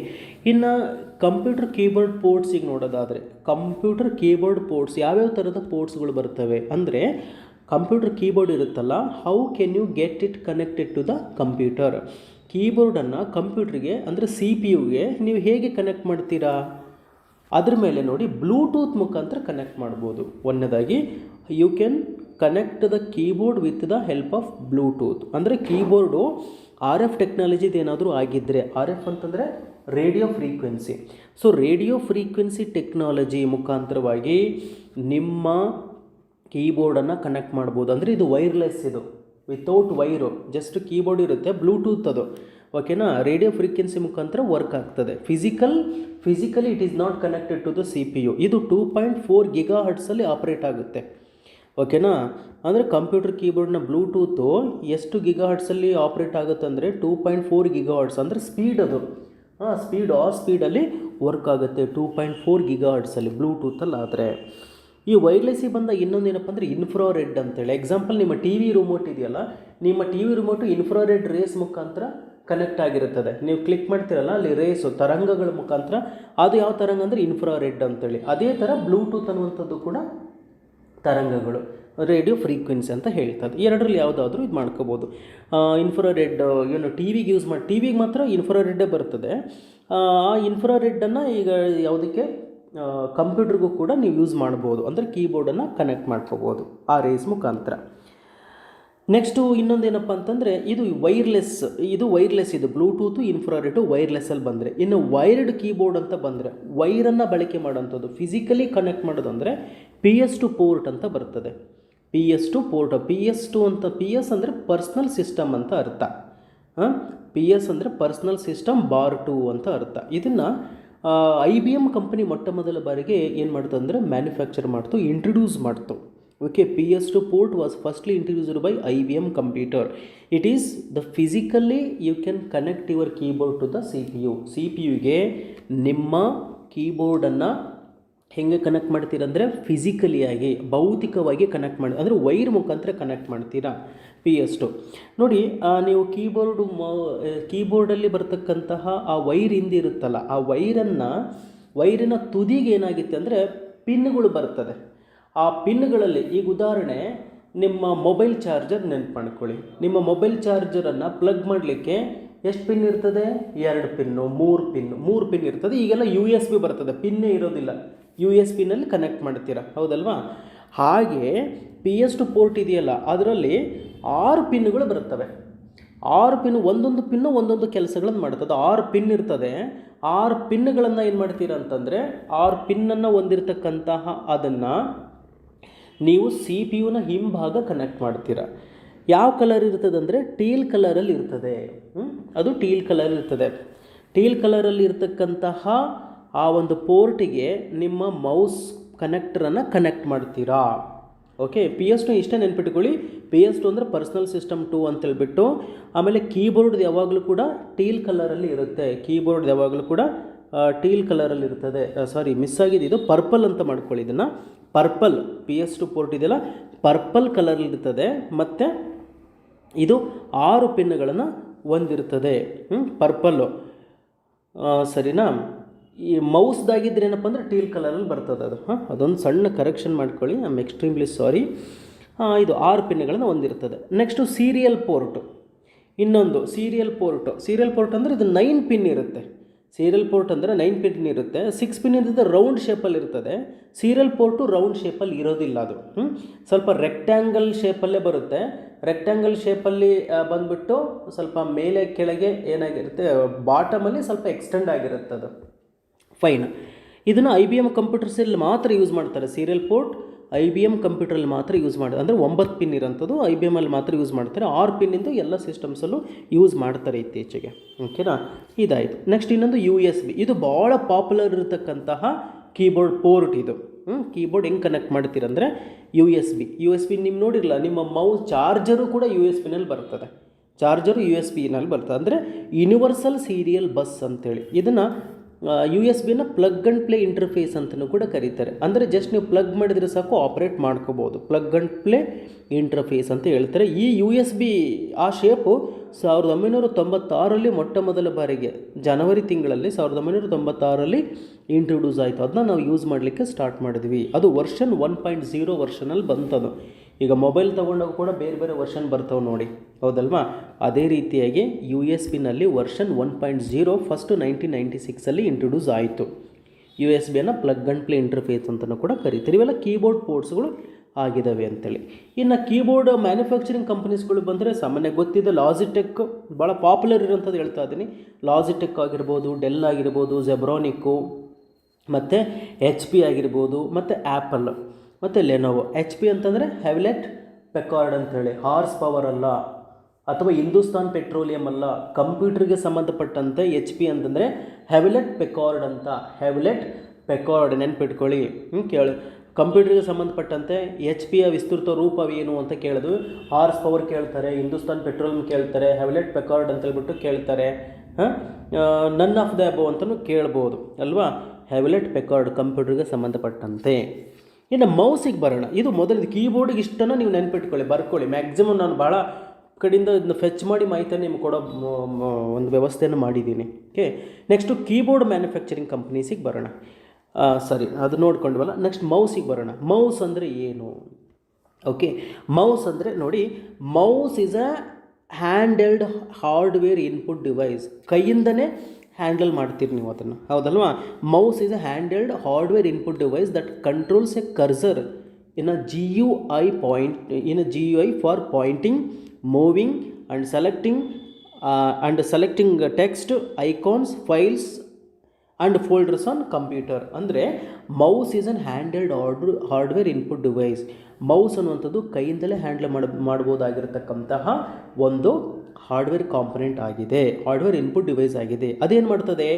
ಇನ್ನು computer keyboard ಪೋರ್ಟ್ಸಿಗೆ ನೋಡೋದಾದರೆ, ಕಂಪ್ಯೂಟರ್ ಕೀಬೋರ್ಡ್ ಪೋರ್ಟ್ಸ್ ಯಾವ್ಯಾವ ಥರದ ಪೋರ್ಟ್ಸ್ಗಳು ಬರ್ತವೆ ಅಂದರೆ, ಕಂಪ್ಯೂಟರ್ ಕೀಬೋರ್ಡ್ ಇರುತ್ತಲ್ಲ, how can you get it connected to the computer. ಕೀಬೋರ್ಡನ್ನು ಕಂಪ್ಯೂಟ್ರಿಗೆ ಅಂದರೆ CPUಗೆ ನೀವು ಹೇಗೆ ಕನೆಕ್ಟ್ ಮಾಡ್ತೀರಾ? ಅದ್ರ ಮೇಲೆ ನೋಡಿ, ಬ್ಲೂಟೂತ್ ಮುಖಾಂತರ ಕನೆಕ್ಟ್ ಮಾಡ್ಬೋದು. ಒಂದನೇದಾಗಿ you can connect the keyboard with the help of Bluetooth. ಅಂದರೆ ಕೀಬೋರ್ಡು RF ಟೆಕ್ನಾಲಜಿದು ಏನಾದರೂ ಆಗಿದ್ದರೆ, RF ಅಂತಂದರೆ radio frequency. So radio frequency technology ಮುಖಾಂತರವಾಗಿ ನಿಮ್ಮ ಕೀಬೋರ್ಡನ್ನು ಕನೆಕ್ಟ್ ಮಾಡ್ಬೋದು. ಅಂದರೆ ಇದು ವೈರ್ಲೆಸ್, ಇದು ವಿತೌಟ್ ವೈರು, ಜಸ್ಟ್ ಕೀಬೋರ್ಡ್ ಇರುತ್ತೆ, ಬ್ಲೂಟೂತ್ ಅದು. ಓಕೆನಾ? ರೇಡಿಯೋ ಫ್ರೀಕ್ವೆನ್ಸಿ ಮುಖಾಂತರ ವರ್ಕ್ ಆಗ್ತದೆ. Physically it is not connected to the CPU. ಇದು 2.4 GHz ಆಪ್ರೇಟ್ ಆಗುತ್ತೆ. ಓಕೆನಾ? ಅಂದರೆ ಕಂಪ್ಯೂಟರ್ ಕೀಬೋರ್ಡ್ನ ಬ್ಲೂಟೂತು ಎಷ್ಟು GHz ಆಪ್ರೇಟ್ ಆಗುತ್ತೆ ಅಂದರೆ 2.4 GHz. ಅಂದರೆ ಸ್ಪೀಡ್, ಅದು ಸ್ಪೀಡಲ್ಲಿ ವರ್ಕ್ ಆಗುತ್ತೆ 2.4 GHz ಬ್ಲೂಟೂತಲ್ಲಿ. ಆದರೆ ಈ ವೈರ್ಲೆಸ್ಸಿಗೆ ಬಂದಾಗ ಇನ್ನೊಂದು ಏನಪ್ಪ ಅಂದರೆ ಇನ್ಫ್ರಾರೆಡ್ ಅಂತೇಳಿ. ಎಕ್ಸಾಂಪಲ್, ನಿಮ್ಮ TV ರಿಮೋಟ್ ಇದೆಯಲ್ಲ, ನಿಮ್ಮ TV ರಿಮೋಟು ಇನ್ಫ್ರಾರೆಡ್ ರೇಸ್ ಮುಖಾಂತರ ಕನೆಕ್ಟ್ ಆಗಿರುತ್ತದೆ. ನೀವು ಕ್ಲಿಕ್ ಮಾಡ್ತೀರಲ್ಲ, ಅಲ್ಲಿ ರೇಸು ತರಂಗಗಳ ಮುಖಾಂತರ, ಅದು ಯಾವ ತರಂಗ ಅಂದರೆ ಇನ್ಫ್ರಾರೆಡ್ ಅಂತೇಳಿ. ಅದೇ ಥರ ಬ್ಲೂಟೂತ್ ಅನ್ನುವಂಥದ್ದು ಕೂಡ ತರಂಗಗಳು, ರೇಡಿಯೋ ಫ್ರೀಕ್ವೆನ್ಸಿ ಅಂತ ಹೇಳ್ತದೆ. ಎರಡರಲ್ಲಿ ಯಾವುದಾದ್ರೂ ಇದು ಮಾಡ್ಕೋಬೋದು. ಇನ್ಫ್ರಾರೆಡ್ ಏನು TVಗೆ ಯೂಸ್ ಮಾಡಿ, TVಗೆ ಮಾತ್ರ ಇನ್ಫ್ರಾರೆಡ್ಡೇ ಬರ್ತದೆ. ಆ ಇನ್ಫ್ರಾರೆಡ್ಡನ್ನು ಈಗ ಯಾವುದಕ್ಕೆ ಕಂಪ್ಯೂಟರ್ಗೂ ಕೂಡ ನೀವು ಯೂಸ್ ಮಾಡ್ಬೋದು. ಅಂದರೆ ಕೀಬೋರ್ಡನ್ನು ಕನೆಕ್ಟ್ ಮಾಡ್ಕೋಬೋದು ಆ ರೇಸ್ ಮುಖಾಂತರ. ನೆಕ್ಸ್ಟು ಇನ್ನೊಂದೇನಪ್ಪ ಅಂತಂದರೆ ಇದು ವೈರ್ಲೆಸ್ ಇದು ಬ್ಲೂಟೂತು ಇನ್ಫ್ರಾರೆಡು ವೈರ್ಲೆಸ್ಸಲ್ಲಿ ಬಂದರೆ, ಇನ್ನು ವೈರ್ಡ್ ಕೀಬೋರ್ಡ್ ಅಂತ ಬಂದರೆ ವೈರನ್ನು ಬಳಕೆ ಮಾಡೋಂಥದ್ದು ಫಿಸಿಕಲಿ ಕನೆಕ್ಟ್ ಮಾಡೋದು ಅಂದರೆ PS2 ಪೋರ್ಟ್ ಅಂತ ಬರ್ತದೆ. PS2 ಪೋರ್ಟ್, PS ಅಂದರೆ ಪರ್ಸ್ನಲ್ ಸಿಸ್ಟಮ್ ಅಂತ ಅರ್ಥ. PS ಅಂದರೆ ಪರ್ಸ್ನಲ್ ಸಿಸ್ಟಮ್ ಬಾರ್ 2 ಅಂತ ಅರ್ಥ. ಇದನ್ನು IBM ಕಂಪನಿ ಮೊಟ್ಟ ಮೊದಲ ಬಾರಿಗೆ ಏನು ಮಾಡ್ತು ಅಂದರೆ ಮ್ಯಾನುಫ್ಯಾಕ್ಚರ್ ಮಾಡ್ತು, ಇಂಟ್ರೊಡ್ಯೂಸ್ ಮಾಡ್ತು. Okay, PS2 port was firstly introduced by IBM computer. It is the physically you can connect your keyboard to the CPU ಗೆ ನಿಮ್ಮ ಕೀಬೋರ್ಡನ್ನು ಹೆಂಗೆ ಕನೆಕ್ಟ್ ಮಾಡ್ತೀರಂದರೆ ಫಿಸಿಕಲಿಯಾಗಿ ಭೌತಿಕವಾಗಿ ಕನೆಕ್ಟ್ ಮಾಡಿ, ಅಂದರೆ ವೈರ್ ಮುಖಾಂತರ ಕನೆಕ್ಟ್ ಮಾಡ್ತೀರಾ PS2. ನೋಡಿ, ನೀವು ಕೀಬೋರ್ಡಲ್ಲಿ ಬರ್ತಕ್ಕಂತಹ ಆ ವೈರ್ ಹಿಂದಿರುತ್ತಲ್ಲ, ಆ ವೈರಿನ ತುದಿಗೆ ಏನಾಗಿತ್ತು ಅಂದರೆ ಪಿನ್ಗಳು ಬರ್ತದೆ. ಆ ಪಿನ್ಗಳಲ್ಲಿ ಈಗ ಉದಾಹರಣೆ ನಿಮ್ಮ ಮೊಬೈಲ್ ಚಾರ್ಜರ್ ನೆನಪು ಮಾಡ್ಕೊಳ್ಳಿ. ನಿಮ್ಮ ಮೊಬೈಲ್ ಚಾರ್ಜರನ್ನು ಪ್ಲಗ್ ಮಾಡಲಿಕ್ಕೆ ಎಷ್ಟು ಪಿನ್ ಇರ್ತದೆ? 2 ಪಿನ್ನು, 3 ಪಿನ್ ಇರ್ತದೆ. ಈಗೆಲ್ಲ USB ಬರ್ತದೆ, ಪಿನ್ನೇ ಇರೋದಿಲ್ಲ, USB ಕನೆಕ್ಟ್ ಮಾಡ್ತೀರಾ, ಹೌದಲ್ವಾ? ಹಾಗೆ PS2 ಪೋರ್ಟ್ ಇದೆಯಲ್ಲ, ಅದರಲ್ಲಿ 6 ಪಿನ್ಗಳು ಬರ್ತವೆ. 6 ಪಿನ್, ಒಂದೊಂದು ಪಿನ್ನು ಒಂದೊಂದು ಕೆಲಸಗಳನ್ನು ಮಾಡ್ತದೆ. 6 ಪಿನ್ ಇರ್ತದೆ. 6 ಪಿನ್ಗಳನ್ನು ಏನು ಮಾಡ್ತೀರಾ ಅಂತಂದರೆ 6 ಪಿನ್ನನ್ನು ಹೊಂದಿರತಕ್ಕಂತಹ ಅದನ್ನು ನೀವು CPU ಹಿಂಭಾಗ ಕನೆಕ್ಟ್ ಮಾಡ್ತೀರಾ. ಯಾವ ಕಲರ್ ಇರ್ತದೆ ಅಂದರೆ ಟೀಲ್ ಕಲರಲ್ಲಿ ಇರ್ತದೆ. ಅದು ಟೀಲ್ ಕಲರ್ ಇರ್ತದೆ. ಟೀಲ್ ಕಲರಲ್ಲಿ ಇರ್ತಕ್ಕಂತಹ ಆ ಒಂದು ಪೋರ್ಟಿಗೆ ನಿಮ್ಮ ಮೌಸ್ ಕನೆಕ್ಟರನ್ನು ಕನೆಕ್ಟ್ ಮಾಡ್ತೀರಾ. ಓಕೆ, PS2 ಇಷ್ಟೇ ನೆನ್ಪಿಟ್ಕೊಳ್ಳಿ. PS2 ಅಂದರೆ ಪರ್ಸ್ನಲ್ ಸಿಸ್ಟಮ್ 2 ಅಂತೇಳ್ಬಿಟ್ಟು. ಆಮೇಲೆ ಕೀಬೋರ್ಡ್ ಯಾವಾಗಲೂ ಕೂಡ ಟೀಲ್ ಕಲರಲ್ಲಿ ಇರುತ್ತೆ. ಕೀಬೋರ್ಡ್ ಯಾವಾಗಲೂ ಕೂಡ ಟೀಲ್ ಕಲರಲ್ಲಿ ಇರ್ತದೆ. ಮಿಸ್ ಆಗಿದೆ, ಇದು ಪರ್ಪಲ್ ಅಂತ ಮಾಡ್ಕೊಳ್ಳಿ. ಇದನ್ನು ಪರ್ಪಲ್, PS2 ಪೋರ್ಟ್ ಇದೆಯಲ್ಲ ಪರ್ಪಲ್ ಕಲರಲ್ಲಿ ಇರ್ತದೆ. ಮತ್ತು ಇದು 6 ಪಿನ್ಗಳನ್ನು ಹೊಂದಿರ್ತದೆ. ಪರ್ಪಲ್ಲು, ಸರಿನಾ? ಈ ಮೌಸ್ದಾಗಿದ್ರೆ ಏನಪ್ಪ ಅಂದರೆ ಟೀಲ್ ಕಲರಲ್ಲಿ ಬರ್ತದೆ ಅದು. ಅದೊಂದು ಸಣ್ಣ ಕರೆಕ್ಷನ್ ಮಾಡ್ಕೊಳ್ಳಿ, ಐ ಆಮ್ ಎಕ್ಸ್ಟ್ರೀಮ್ಲಿ ಸಾರಿ. ಇದು 6 ಪಿನ್ಗಳನ್ನು ಹೊಂದಿರ್ತದೆ. Next serial port. ಇನ್ನೊಂದು ಸೀರಿಯಲ್ ಪೋರ್ಟ್ ಅಂದರೆ ಇದು 9 ಪಿನ್ ಇರುತ್ತೆ. ಸೀರಿಯಲ್ ಪೋರ್ಟ್ ಅಂದರೆ 9 ಪಿನ್ ಇರುತ್ತೆ. 6 ಪಿನ್ ಇರ್ತದೆ, ರೌಂಡ್ ಶೇಪಲ್ಲಿ ಇರ್ತದೆ. ಸೀರಿಯಲ್ ಪೋರ್ಟು ರೌಂಡ್ ಶೇಪಲ್ಲಿ ಇರೋದಿಲ್ಲ, ಅದು ಸ್ವಲ್ಪ ರೆಕ್ಟ್ಯಾಂಗಲ್ ಶೇಪಲ್ಲೇ ಬರುತ್ತೆ. ರೆಕ್ಟ್ಯಾಂಗಲ್ ಶೇಪಲ್ಲಿ ಬಂದುಬಿಟ್ಟು ಸ್ವಲ್ಪ ಮೇಲೆ ಕೆಳಗೆ ಏನಾಗಿರುತ್ತೆ, ಬಾಟಮಲ್ಲಿ ಸ್ವಲ್ಪ ಎಕ್ಸ್ಟೆಂಡ್ ಆಗಿರುತ್ತೆ ಅದು. ಫೈನ್. ಇದನ್ನು IBM ಕಂಪ್ಯೂಟರ್ಸಲ್ಲಿ ಮಾತ್ರ ಯೂಸ್ ಮಾಡ್ತಾರೆ. ಸೀರಿಯಲ್ ಪೋರ್ಟ್ IBM ಕಂಪ್ಯೂಟ್ರಲ್ಲಿ ಮಾತ್ರ ಯೂಸ್ ಮಾಡ್ತಾರೆ. ಅಂದರೆ 9 ಪಿನ್ ಇರೋಂಥದ್ದು IBMಲ್ಲಿ ಮಾತ್ರ ಯೂಸ್ ಮಾಡ್ತಾರೆ. 6 ಪಿನ್ನಿಂದು ಎಲ್ಲ ಸಿಸ್ಟಮ್ಸಲ್ಲೂ ಯೂಸ್ ಮಾಡ್ತಾರೆ ಇತ್ತೀಚೆಗೆ. ಓಕೆನಾ? ಇದಾಯಿತು. ನೆಕ್ಸ್ಟ್ ಇನ್ನೊಂದು USB. ಇದು ಭಾಳ ಪಾಪ್ಯುಲರ್ ಇರತಕ್ಕಂತಹ ಕೀಬೋರ್ಡ್ ಪೋರ್ಟ್ ಇದು. ಕೀಬೋರ್ಡ್ ಹೆಂಗೆ ಕನೆಕ್ಟ್ ಮಾಡ್ತೀರಂದರೆ USB ನೀವು ನೋಡಿರಲ್ಲ, ನಿಮ್ಮ ಮೌಸ್ ಚಾರ್ಜರು ಕೂಡ USB ಬರ್ತದೆ. USB ಬರ್ತದೆ. ಅಂದರೆ ಯೂನಿವರ್ಸಲ್ ಸೀರಿಯಲ್ ಬಸ್ ಅಂತೇಳಿ. ಇದನ್ನು USB plug and play interface ಅಂತಲೂ ಕೂಡ ಕರೀತಾರೆ. ಅಂದರೆ ಜಸ್ಟ್ ನೀವು ಪ್ಲಗ್ ಮಾಡಿದರೆ ಸಾಕು, ಆಪ್ರೇಟ್ ಮಾಡ್ಕೋಬೋದು. ಪ್ಲಗ್ ಆ್ಯಂಡ್ ಪ್ಲೇ ಇಂಟರ್ಫೇಸ್ ಅಂತ ಹೇಳ್ತಾರೆ. ಈ USB ಆ ಶೇಪು 1996ರಲ್ಲಿ ಮೊಟ್ಟ ಮೊದಲ ಬಾರಿಗೆ ಜನವರಿ ತಿಂಗಳಲ್ಲಿ 1996ರಲ್ಲಿ ಇಂಟ್ರೊಡ್ಯೂಸ್ ಆಯಿತು. ಅದನ್ನ ನಾವು ಯೂಸ್ ಮಾಡಲಿಕ್ಕೆ ಸ್ಟಾರ್ಟ್ ಮಾಡಿದ್ವಿ. ಅದು ವರ್ಷನ್ 1.0 ವರ್ಷನಲ್ಲಿ ಬಂತದು. ಈಗ ಮೊಬೈಲ್ ತೊಗೊಂಡಾಗ ಕೂಡ ಬೇರೆ ಬೇರೆ ವರ್ಷನ್ ಬರ್ತಾವೆ ನೋಡಿ, ಹೌದಲ್ವಾ? ಅದೇ ರೀತಿಯಾಗಿ USB ವರ್ಷನ್ 1.0 ಫಸ್ಟ್ 1996ಅಲ್ಲಿ ಇಂಟ್ರೊಡ್ಯೂಸ್ ಆಯಿತು. USB plug and play interface ಅಂತಲೂ ಕೂಡ ಕರೀತಾರೆ. ಇವೆಲ್ಲ ಕೀಬೋರ್ಡ್ ಪೋರ್ಟ್ಸ್ಗಳು ಆಗಿದ್ದಾವೆ ಅಂತೇಳಿ. ಇನ್ನು ಕೀಬೋರ್ಡ್ ಮ್ಯಾನುಫ್ಯಾಕ್ಚರಿಂಗ್ ಕಂಪನೀಸ್ಗಳು ಬಂದರೆ ಸಾಮಾನ್ಯ ಗೊತ್ತಿದೆ. ಲಾಜಿಟೆಕ್ ಭಾಳ ಪಾಪ್ಯುಲರ್ ಇರೋಂಥದ್ದು ಹೇಳ್ತಾ ಇದ್ದೀನಿ. ಲಾಜಿಟೆಕ್ ಆಗಿರ್ಬೋದು, ಡೆಲ್ ಆಗಿರ್ಬೋದು, ಜೆಬ್ರಾನಿಕ್ಕು, ಮತ್ತು HP ಆಗಿರ್ಬೋದು, ಮತ್ತು ಆ್ಯಪಲ್, ಮತ್ತು ಲೆನೋವೋ. HP ಅಂತಂದರೆ ಹೆವ್ಲೆಟ್ ಪೆಕಾರ್ಡ್ ಅಂತೇಳಿ, ಹಾರ್ಸ್ ಪವರ್ ಅಲ್ಲ, ಅಥವಾ ಹಿಂದೂಸ್ತಾನ್ ಪೆಟ್ರೋಲಿಯಂ ಅಲ್ಲ, ಕಂಪ್ಯೂಟರ್ಗೆ ಸಂಬಂಧಪಟ್ಟಂತೆ HP ಅಂತಂದರೆ ಹೆವ್ಲೆಟ್ ಪೆಕಾರ್ಡ್ ಅಂತ. ಹೆವ್ಲೆಟ್ ಪೆಕಾರ್ಡ್ ನೆನ್ಪಿಟ್ಕೊಳ್ಳಿ. ಕೇಳಿ, ಕಂಪ್ಯೂಟರ್ಗೆ ಸಂಬಂಧಪಟ್ಟಂತೆ HP ವಿಸ್ತೃತ ರೂಪವೇನು ಅಂತ ಕೇಳಿದ್ವಿ. ಹಾರ್ಸ್ ಪವರ್ ಕೇಳ್ತಾರೆ, ಹಿಂದೂಸ್ತಾನ್ ಪೆಟ್ರೋಲಿಯಂ ಕೇಳ್ತಾರೆ, ಹೆವ್ಲೆಟ್ ಪೆಕಾರ್ಡ್ ಅಂತೇಳ್ಬಿಟ್ಟು ಕೇಳ್ತಾರೆ. ನನ್ ಆಫ್ ದ ಅಬವ್ ಅಂತಲೂ ಕೇಳ್ಬೋದು ಅಲ್ವಾ? ಹೆವ್ಲೆಟ್ ಪೆಕಾರ್ಡ್ ಕಂಪ್ಯೂಟರ್ಗೆ ಸಂಬಂಧಪಟ್ಟಂತೆ. ಇನ್ನು ಮೌಸಿಗೆ ಬರೋಣ. ಇದು ಮೊದಲಿದು ಕೀಬೋರ್ಡಿಗೆ ಇಷ್ಟನ್ನು ನೀವು ನೆನ್ಪಿಟ್ಕೊಳ್ಳಿ, ಬರ್ಕೊಳ್ಳಿ. ಮ್ಯಾಕ್ಸಿಮಮ್ ನಾನು ಭಾಳ ಕಡೆಯಿಂದ ಇದನ್ನ ಫೆಚ್ ಮಾಡಿ ಮಾಹಿತಿಯನ್ನು ನಿಮ್ಗೆ ಕೊಡೋ ಒಂದು ವ್ಯವಸ್ಥೆಯನ್ನು ಮಾಡಿದ್ದೀನಿ. ಓಕೆ, ನೆಕ್ಸ್ಟು ಕೀಬೋರ್ಡ್ ಮ್ಯಾನುಫ್ಯಾಕ್ಚರಿಂಗ್ ಕಂಪ್ನೀಸಿಗೆ ಬರೋಣ. ಅದು ನೋಡ್ಕೊಂಡ್ವಲ್ಲ. ನೆಕ್ಸ್ಟ್ ಮೌಸಿಗೆ ಬರೋಣ. ಮೌಸ್ ಅಂದರೆ ಏನು? ಓಕೆ, ಮೌಸ್ ಅಂದರೆ ನೋಡಿ, mouse is a handheld hardware input device. ಕೈಯಿಂದನೇ ಹ್ಯಾಂಡಲ್ ಮಾಡ್ತೀರಿ ನೀವು ಅದನ್ನು, ಹೌದಲ್ವಾ? Mouse is a handheld hardware input device that controls a cursor in a GUI for pointing, moving and selecting text, icons, files and folders on computer. ಅಂದರೆ mouse is an handled hardware input device. Mouse ಅನ್ನುವಂಥದ್ದು ಕೈಯಿಂದಲೇ handle ಮಾಡಬಹುದಾಗಿರತಕ್ಕಂತಹ ಒಂದು hardware component ಆಗಿದೆ, hardware input device ಆಗಿದೆ. ಅದೇನು ಮಾಡ್ತದೆ?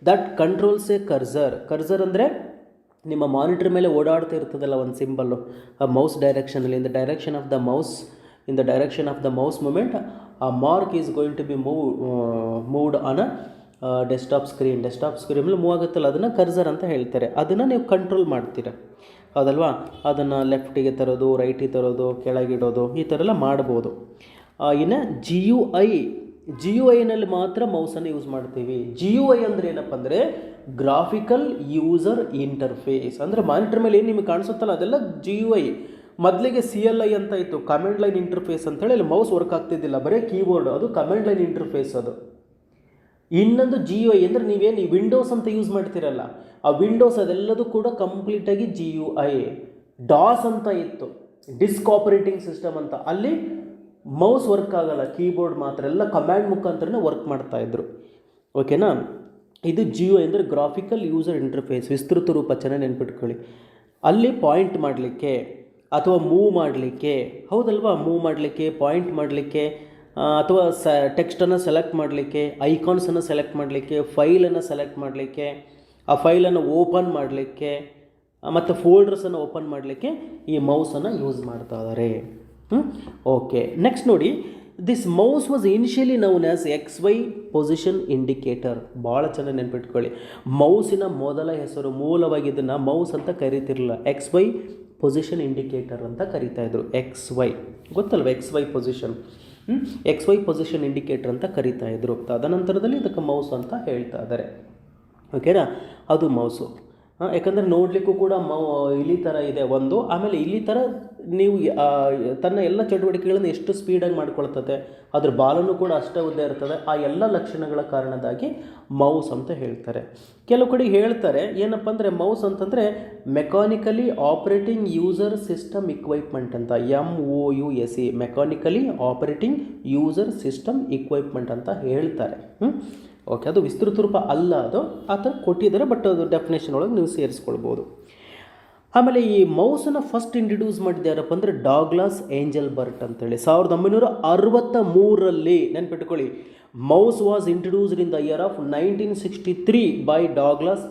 That controls a cursor ಅಂದರೆ ನಿಮ್ಮ ಮಾನಿಟರ್ ಮೇಲೆ ಓಡಾಡ್ತಾ ಇರ್ತದಲ್ಲ ಒಂದು ಸಿಂಬಲ್ಲು, ಆ ಮೌಸ್ ಡೈರೆಕ್ಷನಲ್ಲಿ, in the direction of the mouse movement ಆ mark is going to be moved on a desktop ಸ್ಕ್ರೀನಲ್ಲಿ ಮೂವ್ ಆಗುತ್ತಲ್ಲ, ಅದನ್ನು ಕರ್ಸರ್ ಅಂತ ಹೇಳ್ತಾರೆ. ಅದನ್ನು ನೀವು ಕಂಟ್ರೋಲ್ ಮಾಡ್ತೀರ, ಹೌದಲ್ವಾ? ಅದನ್ನು ಲೆಫ್ಟಿಗೆ ತರೋದು, ರೈಟಿಗೆ ತರೋದು, ಕೆಳಗಿಡೋದು, ಈ ಥರ ಎಲ್ಲ ಮಾಡ್ಬೋದು. ಇನ್ನು ಜಿ ಯು ಐನಲ್ಲಿ ಮಾತ್ರ ಮೌಸನ್ನು ಯೂಸ್ ಮಾಡ್ತೀವಿ. GUI ಅಂದರೆ ಏನಪ್ಪ ಅಂದರೆ ಗ್ರಾಫಿಕಲ್ ಯೂಸರ್ ಇಂಟರ್ಫೇಸ್. ಅಂದರೆ ಮಾನಿಟರ್ ಮೇಲೆ ಏನು ನಿಮಗೆ ಕಾಣಿಸುತ್ತಲ್ಲ ಅದೆಲ್ಲ GUI. ಮೊದಲಿಗೆ CLI ಅಂತ ಇತ್ತು, ಕಮಾಂಡ್ ಲೈನ್ ಇಂಟರ್ಫೇಸ್ ಅಂತೇಳಿ, ಅಲ್ಲಿ ಮೌಸ್ ವರ್ಕ್ ಆಗ್ತಿದ್ದಿಲ್ಲ, ಬರೀ ಕೀಬೋರ್ಡ್, ಅದು ಕಮಾಂಡ್ ಲೈನ್ ಇಂಟರ್ಫೇಸ್ ಅದು. ಇನ್ನೊಂದು GUI ಅಂದರೆ ನೀವೇನು ವಿಂಡೋಸ್ ಅಂತ ಯೂಸ್ ಮಾಡ್ತೀರಲ್ಲ, ಆ ವಿಂಡೋಸ್ ಅದೆಲ್ಲದೂ ಕೂಡ ಕಂಪ್ಲೀಟಾಗಿ GUI. ಡಾಸ್ ಅಂತ ಇತ್ತು, ಡಿಸ್ಕ್ ಆಪರೇಟಿಂಗ್ ಸಿಸ್ಟಮ್ ಅಂತ, ಅಲ್ಲಿ ಮೌಸ್ ವರ್ಕ್ ಆಗಲ್ಲ, ಕೀಬೋರ್ಡ್ ಮಾತ್ರ, ಎಲ್ಲ ಕಮ್ಯಾಂಡ್ ಮುಖಾಂತರನೇ ವರ್ಕ್ ಮಾಡ್ತಾಯಿದ್ರು. ಓಕೆನಾ? ಇದು GUI ಅಂದರೆ ಗ್ರಾಫಿಕಲ್ ಯೂಸರ್ ಇಂಟರ್ಫೇಸ್, ವಿಸ್ತೃತ ರೂಪ, ಚೆನ್ನಾಗಿ ನೆನ್ಪಿಟ್ಕೊಳ್ಳಿ. ಅಲ್ಲಿ ಪಾಯಿಂಟ್ ಮಾಡಲಿಕ್ಕೆ ಅಥವಾ ಮೂವ್ ಮಾಡಲಿಕ್ಕೆ, ಹೌದಲ್ವಾ? ಮೂವ್ ಮಾಡಲಿಕ್ಕೆ, ಪಾಯಿಂಟ್ ಮಾಡಲಿಕ್ಕೆ, ಅಥವಾ ಟೆಕ್ಸ್ಟನ್ನು ಸೆಲೆಕ್ಟ್ ಮಾಡಲಿಕ್ಕೆ, ಐಕಾನ್ಸನ್ನು ಸೆಲೆಕ್ಟ್ ಮಾಡಲಿಕ್ಕೆ, ಫೈಲನ್ನು ಸೆಲೆಕ್ಟ್ ಮಾಡಲಿಕ್ಕೆ, ಆ ಫೈಲನ್ನು ಓಪನ್ ಮಾಡಲಿಕ್ಕೆ ಮತ್ತು ಫೋಲ್ಡರ್ಸನ್ನು ಓಪನ್ ಮಾಡಲಿಕ್ಕೆ ಈ ಮೌಸನ್ನು ಯೂಸ್ ಮಾಡ್ತಾ ಇದ್ದಾರೆ. ಓಕೆ, ನೆಕ್ಸ್ಟ್ ನೋಡಿ, this mouse was initially known as XY position indicator. ಭಾಳ ಚೆನ್ನಾಗಿ ನೆನ್ಪಿಟ್ಕೊಳ್ಳಿ, ಮೌಸಿನ ಮೊದಲ ಹೆಸರು ಮೂಲವಾಗಿ ಇದನ್ನು ಮೌಸ್ ಅಂತ ಕರೀತಿರಲಿಲ್ಲ, XY ಪೊಸಿಷನ್ ಇಂಡಿಕೇಟರ್ ಅಂತ ಕರೀತಾಯಿದ್ರು. XY ಗೊತ್ತಲ್ವ? XY ಪೊಸಿಷನ್ ಪೊಸಿಷನ್ ಇಂಡಿಕೇಟರ್ ಅಂತ ಕರೀತಾಯಿದ್ರು. ತದನಂತರದಲ್ಲಿ ಇದಕ್ಕೆ ಮೌಸ್ ಅಂತ ಹೇಳ್ತಾ ಇದ್ದಾರೆ. ಓಕೆನಾ? ಅದು ಮೌಸು. ಯಾಕಂದರೆ ನೋಡಲಿಕ್ಕೂ ಕೂಡ ಇಲಿ ಥರ ಇದೆ ಒಂದು, ಆಮೇಲೆ ಇಲಿ ಥರ ನೀವು ತನ್ನ ಎಲ್ಲ ಚಟುವಟಿಕೆಗಳನ್ನು ಎಷ್ಟು ಸ್ಪೀಡಾಗಿ ಮಾಡ್ಕೊಳ್ತದೆ, ಅದ್ರ ಬಾಲನ್ನು ಕೂಡ ಅಷ್ಟೇ ಉದ್ದ ಇರ್ತದೆ. ಆ ಎಲ್ಲ ಲಕ್ಷಣಗಳ ಕಾರಣದಾಗಿ ಮೌಸ್ ಅಂತ ಹೇಳ್ತಾರೆ. ಕೆಲವು ಕಡೆ ಹೇಳ್ತಾರೆ ಏನಪ್ಪ ಅಂದರೆ ಮೌಸ್ ಅಂತಂದರೆ mechanically operating user system equipment ಅಂತ, MOUSE, mechanically operating user system equipment ಅಂತ ಹೇಳ್ತಾರೆ. ಓಕೆ, ಅದು ವಿಸ್ತೃತ ರೂಪ ಅಲ್ಲ, ಅದು ಆ ಥರ ಕೊಟ್ಟಿದ್ದಾರೆ, ಬಟ್ ಅದು ಡೆಫಿನೇಷನ್ ಒಳಗೆ ನೀವು ಸೇರಿಸ್ಕೊಳ್ಬೋದು. ಆಮೇಲೆ ಈ ಮೌಸನ್ನು ಫಸ್ಟ್ ಇಂಟ್ರಡ್ಯೂಸ್ ಮಾಡಿದ್ದು ಯಾರಪ್ಪ ಅಂದರೆ ಡಾಗ್ಲಾಸ್ ಏಂಜಲ್ಬರ್ಟ್ ಅಂತೇಳಿ 1963ರಲ್ಲಿ. ನೆನ್ಪಿಟ್ಕೊಳ್ಳಿ, mouse was introduced in the year of 1963 by Douglas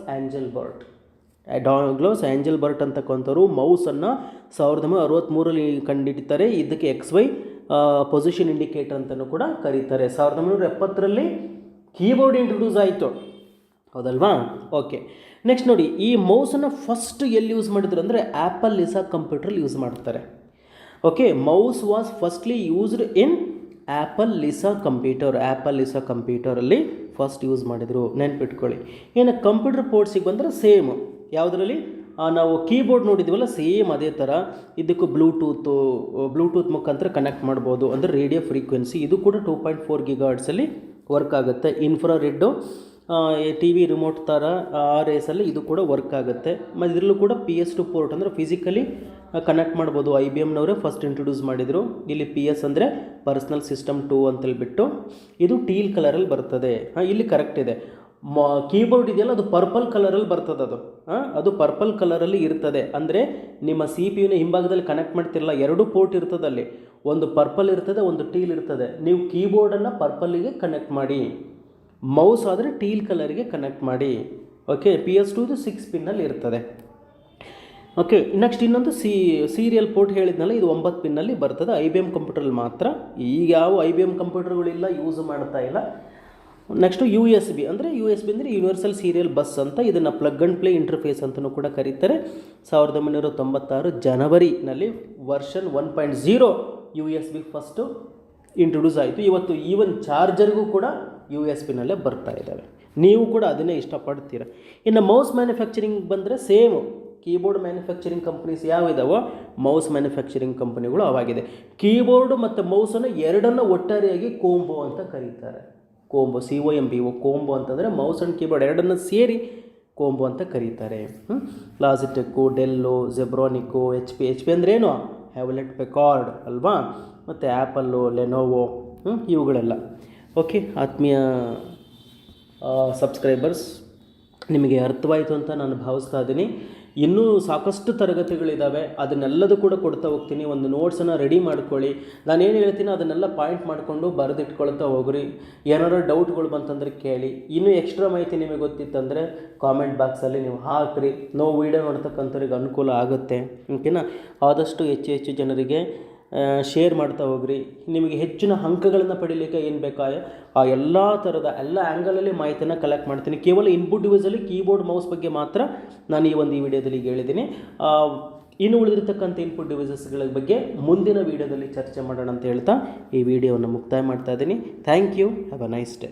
Engelbart ಅಂತಕ್ಕಂಥವ್ರು ಮೌಸನ್ನು 1963ರಲ್ಲಿ ಕಂಡುಹಿಡಿತಾರೆ. ಇದಕ್ಕೆ XY ಪೊಸಿಷನ್ ಇಂಡಿಕೇಟರ್ ಅಂತಲೂ ಕೂಡ ಕರೀತಾರೆ. 1970ರಲ್ಲಿ ಕೀಬೋರ್ಡ್ ಇಂಟ್ರೊಡ್ಯೂಸ್ ಆಯಿತು, ಹೌದಲ್ವಾ? ಓಕೆ, ನೆಕ್ಸ್ಟ್ ನೋಡಿ, ಈ ಮೌಸನ್ನು ಫಸ್ಟ್ ಎಲ್ಲಿ ಯೂಸ್ ಮಾಡಿದ್ರು ಅಂದರೆ ಆ್ಯಪಲ್ ಲಿಸಾ ಕಂಪ್ಯೂಟ್ರಲ್ಲಿ ಯೂಸ್ ಮಾಡ್ತಾರೆ. Okay, mouse was firstly used in Apple Lisa ಕಂಪ್ಯೂಟರಲ್ಲಿ ಫಸ್ಟ್ ಯೂಸ್ ಮಾಡಿದರು. ನೆನ್ಪಿಟ್ಕೊಳ್ಳಿ. ಏನು ಕಂಪ್ಯೂಟರ್ ಪೋರ್ಟ್ಸಿಗೆ ಬಂದರೆ ಸೇಮ್, ಯಾವುದರಲ್ಲಿ ನಾವು ಕೀಬೋರ್ಡ್ ನೋಡಿದ್ವಲ್ಲ ಸೇಮ್ ಅದೇ ಥರ ಇದಕ್ಕೂ ಬ್ಲೂಟೂತ್ ಮುಖಾಂತರ ಕನೆಕ್ಟ್ ಮಾಡ್ಬೋದು, ಅಂದರೆ ರೇಡಿಯೋ ಫ್ರೀಕ್ವೆನ್ಸಿ. ಇದು ಕೂಡ 2.4 GHz ವರ್ಕ್ ಆಗುತ್ತೆ. ಇನ್ಫ್ರಾರೆಡ್ಡು TV ರಿಮೋಟ್ ಥರ ಆ ರೇಸಲ್ಲಿ ಇದು ಕೂಡ ವರ್ಕ್ ಆಗುತ್ತೆ. ಮತ್ತು ಇದರಲ್ಲೂ ಕೂಡ PS2 ಪೋರ್ಟ್ ಅಂದರೆ ಫಿಸಿಕಲಿ ಕನೆಕ್ಟ್ ಮಾಡ್ಬೋದು. IBMನವರೇ ಫಸ್ಟ್ ಇಂಟ್ರೊಡ್ಯೂಸ್ ಮಾಡಿದರು. ಇಲ್ಲಿ PS ಅಂದರೆ ಪರ್ಸ್ನಲ್ ಸಿಸ್ಟಮ್ 2 ಅಂತೇಳ್ಬಿಟ್ಟು, ಇದು ಟೀಲ್ ಕಲರಲ್ಲಿ ಬರ್ತದೆ. ಇಲ್ಲಿ ಕರೆಕ್ಟ್ ಇದೆ. ಕೀಬೋರ್ಡ್ ಇದೆಯಲ್ಲ ಅದು ಪರ್ಪಲ್ ಕಲರಲ್ಲಿ ಬರ್ತದೆ, ಅದು ಪರ್ಪಲ್ ಕಲರಲ್ಲಿ ಇರ್ತದೆ. ಅಂದರೆ ನಿಮ್ಮ CPUನ ಹಿಂಭಾಗದಲ್ಲಿ ಕನೆಕ್ಟ್ ಮಾಡ್ತಿರಲ್ಲ, 2 ಪೋರ್ಟ್ ಇರ್ತದೆ ಅಲ್ಲಿ, ಒಂದು ಪರ್ಪಲ್ ಇರ್ತದೆ, ಒಂದು ಟೀಲ್ ಇರ್ತದೆ. ನೀವು ಕೀಬೋರ್ಡನ್ನು ಪರ್ಪಲ್ಲಿಗೆ ಕನೆಕ್ಟ್ ಮಾಡಿ, ಮೌಸ್ ಆದರೆ ಟೀಲ್ ಕಲರಿಗೆ ಕನೆಕ್ಟ್ ಮಾಡಿ. ಓಕೆ, PS2 6 ಪಿನ್ನಲ್ಲಿ ಇರ್ತದೆ. ಓಕೆ, ನೆಕ್ಸ್ಟ್ ಇನ್ನೊಂದು ಸೀರಿಯಲ್ ಪೋರ್ಟ್ ಹೇಳಿದ್ನಲ್ಲ, ಇದು 9 ಪಿನ್ನಲ್ಲಿ ಬರ್ತದೆ. IBM ಕಂಪ್ಯೂಟರಲ್ಲಿ ಮಾತ್ರ. ಈಗ ಯಾವ IBM ಕಂಪ್ಯೂಟರ್ಗಳಿಲ್ಲ, ಯೂಸ್ ಮಾಡ್ತಾ ಇಲ್ಲ. ನೆಕ್ಸ್ಟು USB ಅಂದರೆ ಯೂನಿವರ್ಸಲ್ ಸೀರಿಯಲ್ ಬಸ್ ಅಂತ, ಇದನ್ನು ಪ್ಲಗ್ ಆ್ಯಂಡ್ ಪ್ಲೇ ಇಂಟರ್ಫೇಸ್ ಅಂತಲೂ ಕೂಡ ಕರೀತಾರೆ. 1996 ಜನವರಿನಲ್ಲಿ ವರ್ಷನ್ 1.0 USB ಫಸ್ಟು ಇಂಟ್ರೊಡ್ಯೂಸ್ ಆಯಿತು. ಇವತ್ತು ಈವನ್ ಚಾರ್ಜರ್ಗೂ ಕೂಡ USB-ನಲ್ಲೇ ಬರ್ತಾ ಇದ್ದಾವೆ. ನೀವು ಕೂಡ ಅದನ್ನೇ ಇಷ್ಟಪಡ್ತೀರ. ಇನ್ನು ಮೌಸ್ ಮ್ಯಾನುಫ್ಯಾಕ್ಚರಿಂಗ್ ಬಂದರೆ ಸೇಮು, ಕೀಬೋರ್ಡ್ ಮ್ಯಾನುಫ್ಯಾಕ್ಚರಿಂಗ್ ಕಂಪ್ನೀಸ್ ಯಾವಿದಾವೋ ಮೌಸ್ ಮ್ಯಾನುಫ್ಯಾಕ್ಚರಿಂಗ್ ಕಂಪ್ನಿಗಳು ಅವಾಗಿದೆ. ಕೀಬೋರ್ಡು ಮತ್ತು ಮೌಸನ್ನು ಎರಡನ್ನು ಒಟ್ಟಾರೆಯಾಗಿ ಕೋಂಬೋ ಅಂತ ಕರೀತಾರೆ. COMBO, COMBO ಅಂತಂದರೆ ಮೌಸ್ ಆ್ಯಂಡ್ ಕೀಬೋರ್ಡ್ ಎರಡನ್ನು ಸೇರಿ ಕೊಂಬು ಅಂತ ಕರೀತಾರೆ. ಲಾಜಿಟೆಕ್ಕು, ಡೆಲ್ಲು, ಜೆಬ್ರಾನಿಕ್ಕು, ಎಚ್ ಪಿ ಅಂದ್ರೇನು, ಹ್ಯಾವ್ಲೆಟ್ ಪೆಕಾರ್ಡ್ ಅಲ್ವಾ, ಮತ್ತು ಆ್ಯಪಲ್ಲು, ಲೆನೋವೋ, ಇವುಗಳೆಲ್ಲ. ಓಕೆ ಆತ್ಮೀಯ ಸಬ್ಸ್ಕ್ರೈಬರ್ಸ್, ನಿಮಗೆ ಅರ್ಥವಾಯಿತು ಅಂತ ನಾನು ಭಾವಿಸ್ತಾ ಇದ್ದೀನಿ. ಇನ್ನೂ ಸಾಕಷ್ಟು ತರಗತಿಗಳಿದ್ದಾವೆ, ಅದನ್ನೆಲ್ಲದೂ ಕೂಡ ಕೊಡ್ತಾ ಹೋಗ್ತೀನಿ. ಒಂದು ನೋಟ್ಸನ್ನು ರೆಡಿ ಮಾಡ್ಕೊಳ್ಳಿ. ನಾನೇನು ಹೇಳ್ತೀನಿ ಅದನ್ನೆಲ್ಲ ಪಾಯಿಂಟ್ ಮಾಡಿಕೊಂಡು ಬರೆದಿಟ್ಕೊಳ್ತಾ ಹೋಗ್ರಿ. ಏನಾದ್ರು ಡೌಟ್ಗಳು ಬಂತಂದರೆ ಕೇಳಿ. ಇನ್ನೂ ಎಕ್ಸ್ಟ್ರಾ ಮಾಹಿತಿ ನಿಮಗೆ ಗೊತ್ತಿತ್ತಂದರೆ ಕಾಮೆಂಟ್ ಬಾಕ್ಸಲ್ಲಿ ನೀವು ಹಾಕ್ರಿ. ವೀಡಿಯೋ ನೋಡ್ತಕ್ಕಂಥವ್ರಿಗೆ ಅನುಕೂಲ ಆಗುತ್ತೆ. ಓಕೆನಾ. ಆದಷ್ಟು ಹೆಚ್ಚು ಜನರಿಗೆ ಶೇರ್ ಮಾಡ್ತಾ ಹೋಗ್ರಿ. ನಿಮಗೆ ಹೆಚ್ಚಿನ ಅಂಕಗಳನ್ನು ಪಡೀಲಿಕ್ಕೆ ಏನು ಬೇಕಾಯ ಆ ಎಲ್ಲ ಥರದ ಎಲ್ಲ ಆ್ಯಂಗಲಲ್ಲಿ ಮಾಹಿತಿಯನ್ನು ಕಲೆಕ್ಟ್ ಮಾಡ್ತೀನಿ. ಕೇವಲ ಇನ್ಪುಟ್ ಡಿವೈಸಲ್ಲಿ ಕೀಬೋರ್ಡ್ ಮೌಸ್ ಬಗ್ಗೆ ಮಾತ್ರ ನಾನು ಈ ವಿಡಿಯೋದಲ್ಲಿ ಹೇಳಿದ್ದೀನಿ. ಇನ್ನು ಉಳಿದಿರ್ತಕ್ಕಂಥ ಇನ್ಪುಟ್ ಡಿವೈಸಸ್ಗಳ ಬಗ್ಗೆ ಮುಂದಿನ ವೀಡಿಯೋದಲ್ಲಿ ಚರ್ಚೆ ಮಾಡೋಣ ಅಂತ ಹೇಳ್ತಾ ಈ ವಿಡಿಯೋವನ್ನು ಮುಕ್ತಾಯ ಮಾಡ್ತಾ ಇದ್ದೀನಿ. Thank you. Have a nice day.